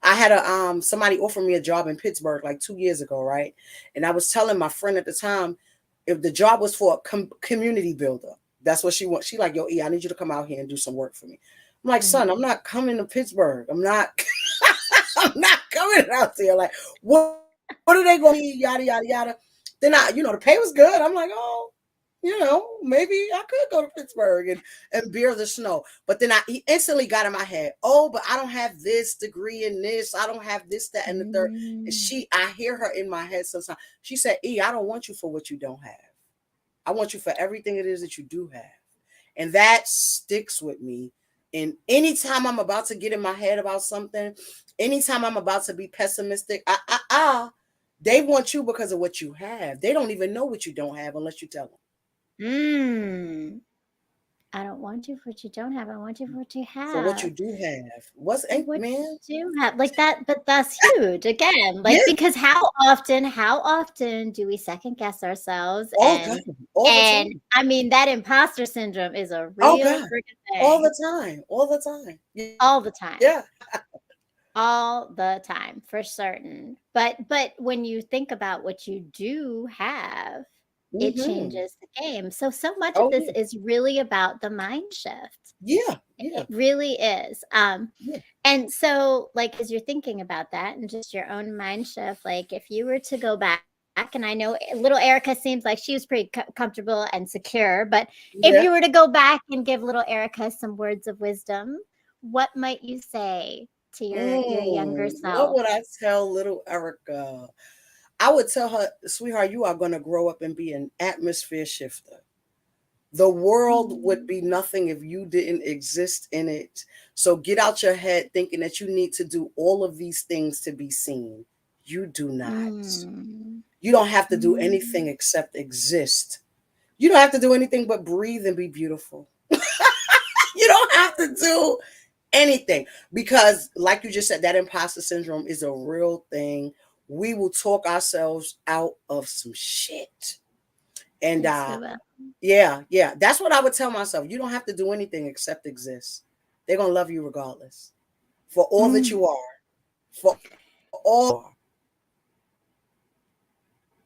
I had a somebody offer me a job in Pittsburgh like 2 years ago, right? And I was telling my friend at the time, if the job was for a community builder, that's what she wants. She like, yo, E, I need you to come out here and do some work for me. I'm like, son, I'm mm, not coming to Pittsburgh. I'm not. I'm not coming out there. Like, what are they going to be? Yada yada yada. Then the pay was good. I'm like, oh, maybe I could go to Pittsburgh and bear the snow. But then he instantly got in my head, oh, but I don't have this degree in this. I don't have this, that, and the third. And mm. I hear her in my head sometimes. She said, E, I don't want you for what you don't have. I want you for everything it is that you do have. And that sticks with me. And anytime I'm about to get in my head about something, anytime I'm about to be pessimistic, they want you because of what you have. They don't even know what you don't have unless you tell them. Mm. I don't want you for what you don't have. I want you for what you For what you have. do have. What's What man? you do have, like that, but that's huge again. Yeah. Like because how often do we second guess ourselves? Oh God. All the And time. I mean that imposter syndrome is a Oh real God. freaking All thing the time. All the time. all the time. Yeah. All the time for certain. But when you think about what you do have, it Mm-hmm. changes the game. So much of Oh this yeah. is really about the mind shift. Yeah. Yeah. It really is. Yeah. And so, like, as you're thinking about that and just your own mind shift, like, if you were to go back, and I know little Erica seems like she was pretty comfortable and secure, but if Yeah. you were to go back and give little Erica some words of wisdom, what might you say to your younger What self? would I tell little Erica? I would tell her, sweetheart, you are going to grow up and be an atmosphere shifter. The world would Mm, be nothing if you didn't exist in it. So get out your head thinking that you need to do all of these things to be seen. You do not. mm, You don't have to do anything mm. except exist. You don't have to do anything but breathe and be beautiful. You don't have to do anything, because like you just said, that imposter syndrome is a real thing. We will talk ourselves out of some shit. And Yes, we will. yeah, that's what I would tell myself. You don't have to do anything except exist. They're going to love you regardless, for all that Mm. you are, for all.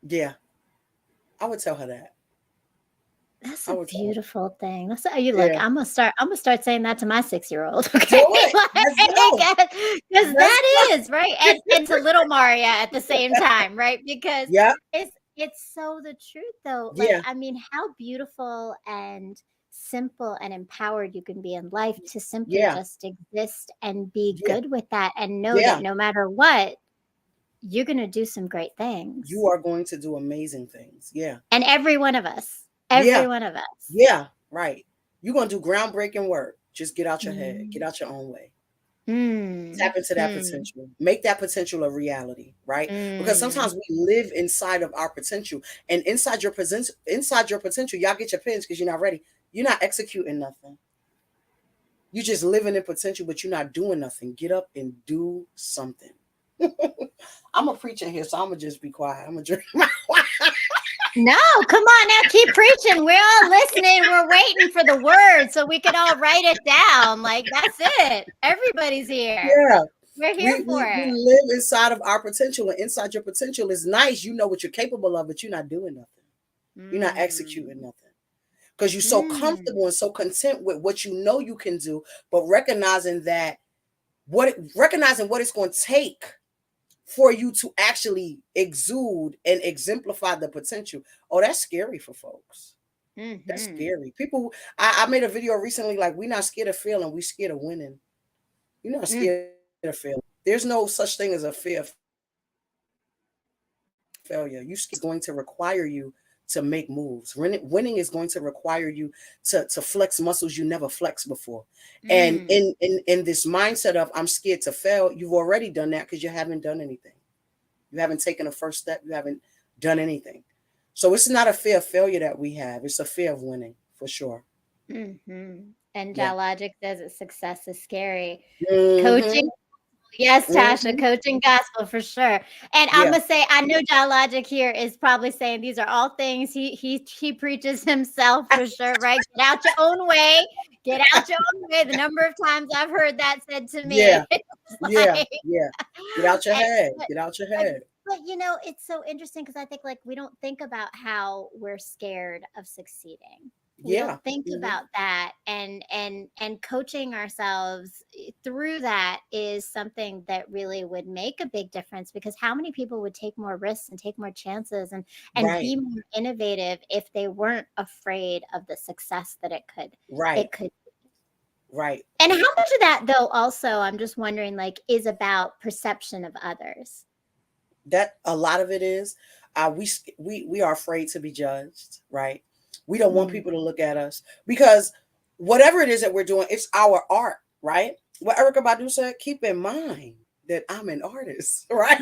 Yeah, I would tell her that. That's I a would tell her. beautiful thing. That's you look. Yeah, I'm gonna start saying that to my 6-year-old. do Okay, it. Let's go. because Let's that go. is right, and to little Maria at the same time, right? Because Yeah, it's so the truth, though. Like, yeah, I mean, how beautiful and simple and empowered you can be in life to simply yeah, just exist and be yeah, good with that, and know that yeah. no matter what, you're gonna do some great You things. are going to do amazing things. Yeah, And every yeah, one of us. yeah. Right. You're going to do groundbreaking work. Just get out your head. Get Mm. out your own way. Mm, Tap into that mm, potential. Make that potential a reality, right? Because mm. sometimes we live inside of our potential, and inside your potential, y'all get your pins because you're not ready. You're not executing nothing. You're just living in potential, but you're not doing nothing. Get up and do something. I'm a preacher here, so I'm gonna just be quiet. I'm gonna drink. No, come on now, keep preaching. We're all listening. We're waiting for the word so we can all write it down. Like, that's it. Everybody's here. Yeah. We're here for We it. live inside of our potential, and inside your potential is nice. You know what you're capable of, but you're not doing nothing. You're not executing Mm. nothing because you're so Mm. comfortable and so content with what you know you can do, but recognizing what it's going to take for you to actually exude and exemplify the potential. Oh, that's scary for folks. That's Mm-hmm. scary. People, I made a video recently like, we're not scared of failing, we scared of winning. You're not Mm. scared of failing. There's no such thing as a fear of failure. Is going to require you to make moves. Winning is going to require you to flex muscles you never flexed before. And Mm. in this mindset of I'm scared to fail, you've already done that because you haven't done anything. You haven't taken a first step. You haven't done anything. So it's not a fear of failure that we have. It's a fear of winning for sure. Mm-hmm. And Yeah. Logic says that success is scary. Mm-hmm. Coaching. Yes, Tasha, Mm-hmm. coaching gospel for sure. And I'm Yeah. gonna say, I know John Logic here is probably saying these are all things he preaches himself for sure, right? Get out your own way, get out your own way. The number of times I've heard that said to Yeah. me, it's Yeah. like, Yeah. Get out your and, head. but, Get out your but head. it's so interesting because I think like we don't think about how we're scared of succeeding. We don't Yeah. think Mm-hmm. about that, and coaching ourselves through that is something that really would make a big difference, because how many people would take more risks and take more chances and Right. be more innovative if they weren't afraid of the success that Right. it could. Right. And how much of that though also, I'm just wondering, like, is about perception of others? That a lot of it is. We are afraid to be judged. Right. We don't want Mm. people to look at us because whatever it is that we're doing, it's our art. Right. What Erica Badu said. Keep in mind that I'm an artist. Right.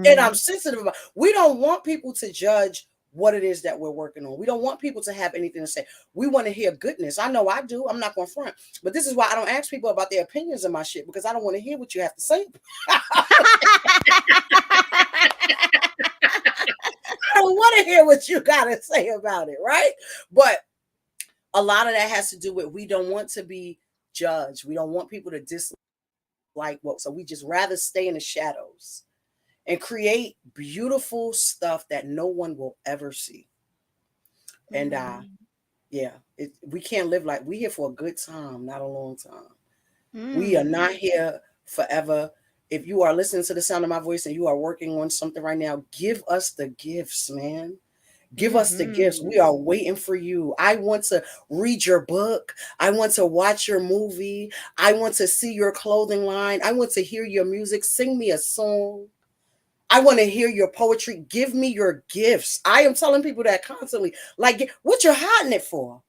And I'm Mhm. sensitive about. We don't want people to judge what it is that we're working on. We don't want people to have anything to say. We want to hear goodness. I know I do. I'm not going to front. But this is why I don't ask people about their opinions of my shit, because I don't want to hear what you have to say. I don't want to hear what you got to say about it, right? But a lot of that has to do with we don't want to be judged. We don't want people to dislike what. So we just rather stay in the shadows and create beautiful stuff that no one will ever see. And Mm. yeah, we can't live like we here for a good time, not a long time. We are Mm. not here forever. If you are listening to the sound of my voice and you are working on something right now, give us the gifts, man. Give us the gifts. We Mhm. are waiting for you. I want to read your book. I want to watch your movie. I want to see your clothing line. I want to hear your music. Sing me a song. I want to hear your poetry. Give me your gifts. I am telling people that constantly. Like, what you're hiding it for?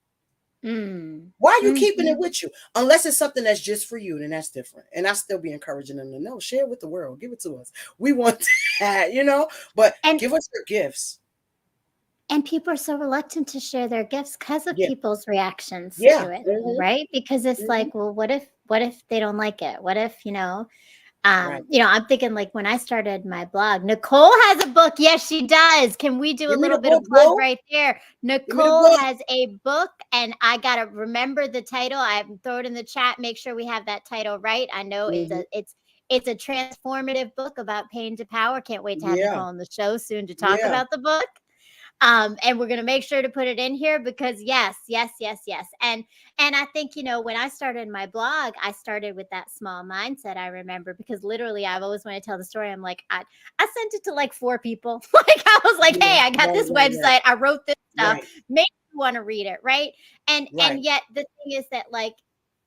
Mm. Why are you keeping it Mhm. with you? Unless it's something that's just for you, then that's different. And I still be encouraging them to know, share with the world, give it to us. We want that. But And give us your gifts. and people are so reluctant to share their gifts because of Yeah, people's reactions yeah, to it, hmm right? Because it's hmm like, well, what if they don't like it? What if, right. I'm thinking like when I started my blog, Nicole has a book. Yes, she does. Can we do a Give me little the bit of book, plug bro. right there? Give me the Nicole book. has a book, and I gotta remember the title. I throw it in the chat. Make sure we have that title right. I know Hmm it's a transformative book about pain to power. Can't wait to have Yeah, Nicole on the show soon to talk yeah. about the book. And we're gonna make sure to put it in here because yes, yes, yes, yes. And I think, when I started my blog, I started with that small mindset. I remember, because literally I've always, when I tell the story, I'm like, I sent it to like 4 people. Like, I was like, Yeah, hey, I got right, this right, right, website, I wrote this stuff, right, maybe you want to read it, right? And right. yet the thing is that, like,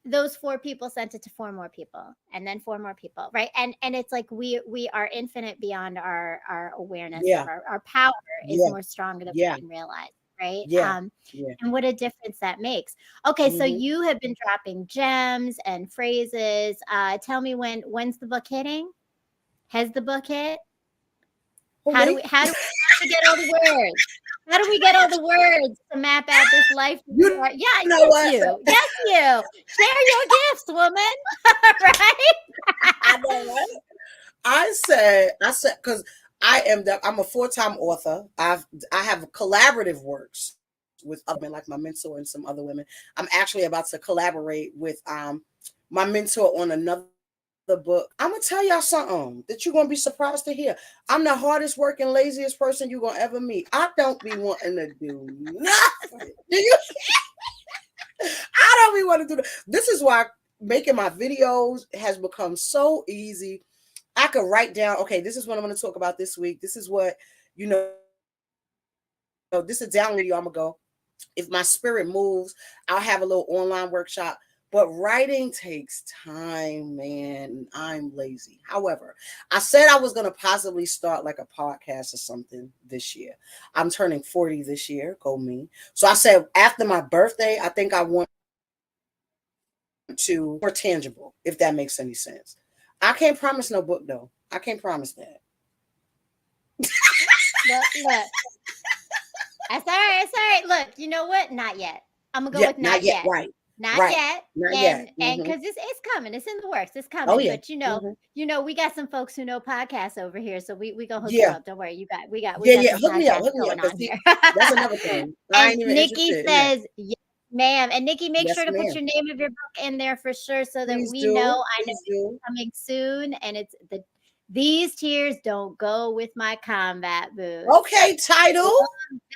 those 4 people sent it to 4 more people, and then 4 more people, right? And it's like we are infinite beyond our awareness of Yeah, our power is yeah, more stronger than yeah, we can realize, right? yeah, yeah. And what a difference that makes. Okay, so hmm you have been dropping gems and phrases. Tell me, when's the book hitting? Has the book hit? Oh, wait. How do we get all the words? How do we get all the words to map out this life that you You are? Yeah, know yes, what? you. Yes, you. Share your gifts, woman. Right? I know, right? I said, because I'm a 4-time author. I have collaborative works with other women, like my mentor and some other women. I'm actually about to collaborate with my mentor on another book. I'm gonna tell y'all something that you're gonna be surprised to hear. I'm the hardest working, laziest person you're gonna ever meet. I don't be wanting to do nothing. Do you? I don't be wanting to do that. This is why making my videos has become so easy. I could write down, okay, this is what I'm going to talk about this week. This is what, this is a download video I'm going to go. If my spirit moves, I'll have a little online workshop. But writing takes time, man. I'm lazy. However, I said I was going to possibly start like a podcast or something this year. I'm turning 40 this year. Go me. So I said after my birthday, I think I want to make it more tangible, if that makes any sense. I can't promise no book though. I can't promise that. Look, look. That's all right. It's all right. Look, you know what? Not yet. I'm gonna go Yeah, with not not yet. yet. Right. Not Right. yet. Not yet. And because it's coming. It's in the works. It's Oh coming. yeah. But hmm we got some folks who know podcasts over here. So we gonna hook you Yeah. up. Don't worry. We Yeah. got Yeah. some podcasts Hook me up. going Cause on see, here. that's another thing. I And ain't even Nikki interested in that. says, yes, ma'am. And Nikki, make Yes, sure to put ma'am. your name of your book in there for sure so that Please we know. do. I know Please it's do. coming soon. And it's these tears don't go with my combat boots. Okay, title.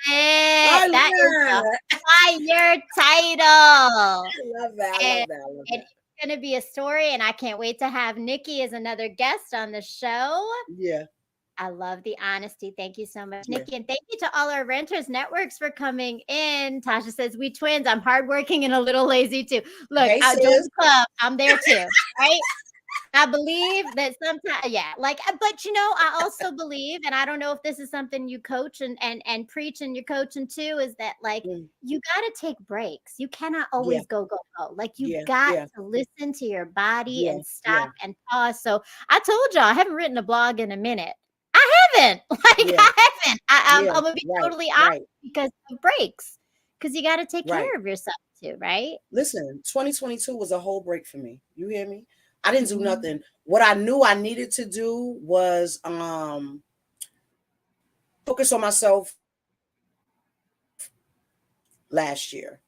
I That is love a that. fire title. I love that. I And, love that. I love and that. it's going to be a story. And I can't wait to have Nikki as another guest on the show. Yeah. I love the honesty. Thank you so much, Yeah. Nikki. And thank you to all our Renters Networks for coming in. Tasha says, we twins. I'm hardworking and a little lazy too. Look, Hey, I'll join sis. the club. I'm there too. Right? I believe that sometimes, yeah, like, but I also believe, and I don't know if this is something you coach and preach and you're coaching too, is that like Mm, you got to take breaks. You cannot yeah. always go, go, go. Like you Yeah. got Yeah. to listen to your body Yeah. and stop Yeah. and pause. So I told y'all I haven't written a blog in a minute. I haven't. Like Yeah. I haven't. Yeah. I'm gonna be Right. totally honest Right. because of breaks. Because you got to take Right. care of yourself too, right? Listen, 2022 was a whole break for me. You hear me? I didn't do Mhm. nothing. What I knew I needed to do was focus on myself last year.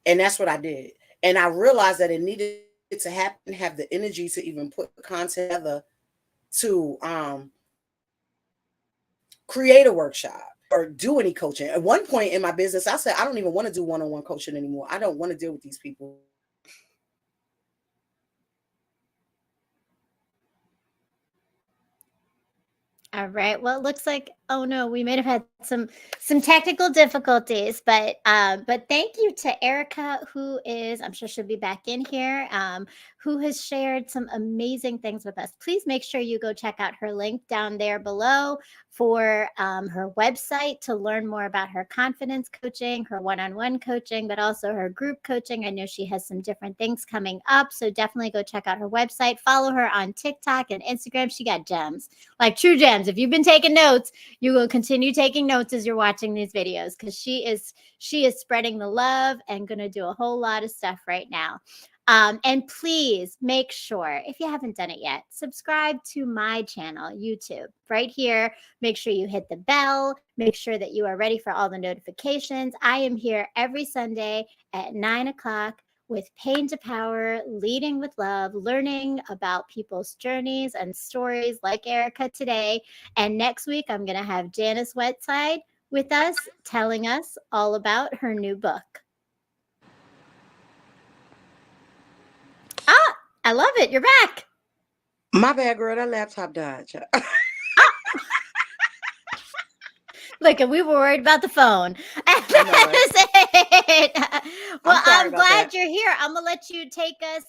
And that's what I did. And I realized that it needed to happen, have the energy to even put content together to create a workshop or do any coaching. At one point in my business, I said, I don't even want to do one-on-one coaching anymore. I don't want to deal with these people. All right. Well, it looks like, oh no, we may have had some technical difficulties, but thank you to Erica, who is, I'm sure she'll be back in here, who has shared some amazing things with us. Please make sure you go check out her link down there below for her website to learn more about her confidence coaching, her one-on-one coaching, but also her group coaching. I know she has some different things coming up, so definitely go check out her website. Follow her on TikTok and Instagram. She got gems, like true gems. If you've been taking notes, you will continue taking notes as you're watching these videos because she is spreading the love and going to do a whole lot of stuff right now. And please make sure, if you haven't done it yet, subscribe to my channel, YouTube, right here. Make sure you hit the bell. Make sure that you are ready for all the notifications. I am here every Sunday at 9 o'clock with Pain to Power, leading with love, learning about people's journeys and stories like Erica today. And next week, I'm going to have Janice Whiteside with us, telling us all about her new book. Ah, I love it. You're back. My bad, girl. That laptop died. Look, and we were worried about the phone. And I know, right? that's it. I'm Well, sorry I'm about that. glad you're here. I'm gonna let you take us,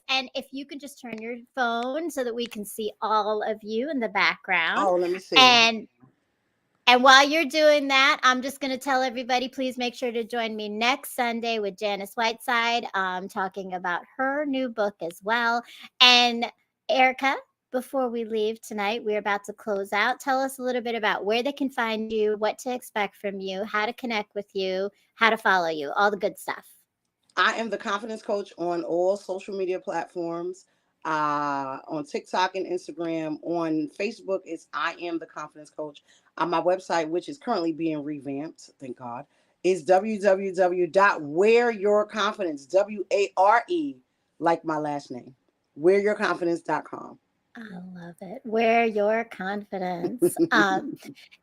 and if you can just turn your phone so that we can see all of you in the background. Oh, let me see. And while you're doing that, I'm just going to tell everybody, please make sure to join me next Sunday with Janice Whiteside, talking about her new book as well. And Erica, before we leave tonight, we're about to close out. Tell us a little bit about where they can find you, what to expect from you, how to connect with you, how to follow you, all the good stuff. I am the confidence coach on all social media platforms. On TikTok and Instagram. On Facebook, it's I Am the Confidence Coach. On my website, which is currently being revamped, thank God, is www.wareyourconfidence, WARE, like my last name, wareyourconfidence.com. I love it. Wear your confidence.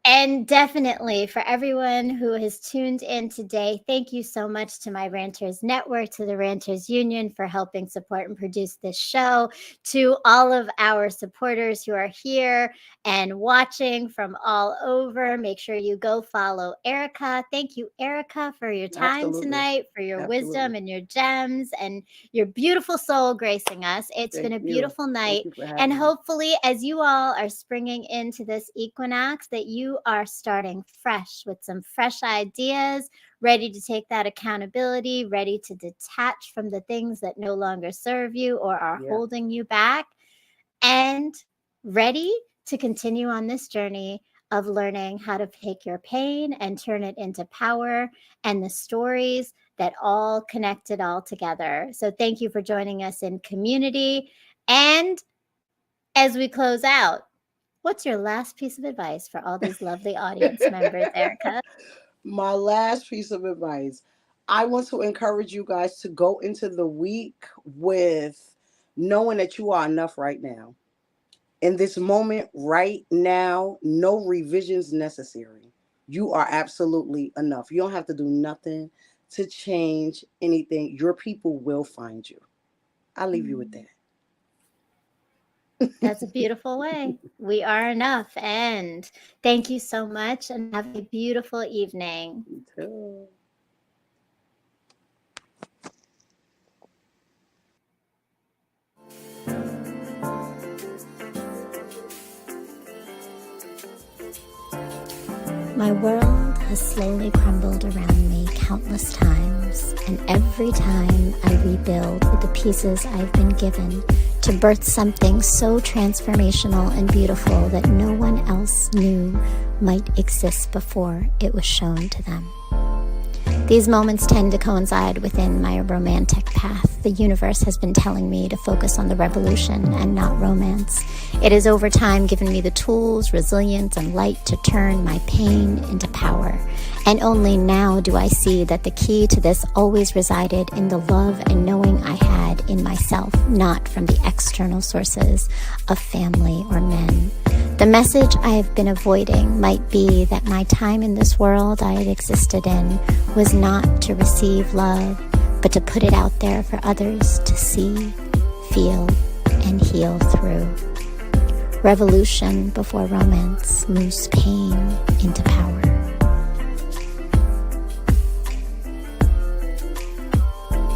And definitely for everyone who has tuned in today, thank you so much to my Ranters Network, to the Ranters Union for helping support and produce this show, to all of our supporters who are here and watching from all over. Make sure you go follow Erica. Thank you, Erica, for your time Absolutely. tonight, for your wisdom Absolutely. and your gems and your beautiful soul gracing us. It's been Thank a you. beautiful Thank night. you for And having me. hopefully, as you all are springing into this equinox, that you are starting fresh with some fresh ideas, ready to take that accountability, ready to detach from the things that no longer serve you or are Yeah. holding you back, and ready to continue on this journey of learning how to take your pain and turn it into power and the stories that all connect it all together. So, thank you for joining us in community. And as we close out, what's your last piece of advice for all these lovely audience members, Erica? My last piece of advice, I want to encourage you guys to go into the week with knowing that you are enough right now. In this moment, right now, no revisions necessary. You are absolutely enough. You don't have to do nothing to change anything. Your people will find you. I'll leave you with Mm, that. that's a beautiful way. We are enough. And thank you so much and have a beautiful evening. You too. My world has slowly crumbled around me countless times, and every time I rebuild with the pieces I've been given to birth something so transformational and beautiful that no one else knew might exist before it was shown to them. These moments tend to coincide within my romantic path. The universe has been telling me to focus on the revolution and not romance. It has over time given me the tools, resilience, and light to turn my pain into power. And only now do I see that the key to this always resided in the love and knowing I had in myself, not from the external sources of family or men. The message I have been avoiding might be that my time in this world I had existed in was not to receive love, but to put it out there for others to see, feel, and heal through. Revolution before romance moves pain into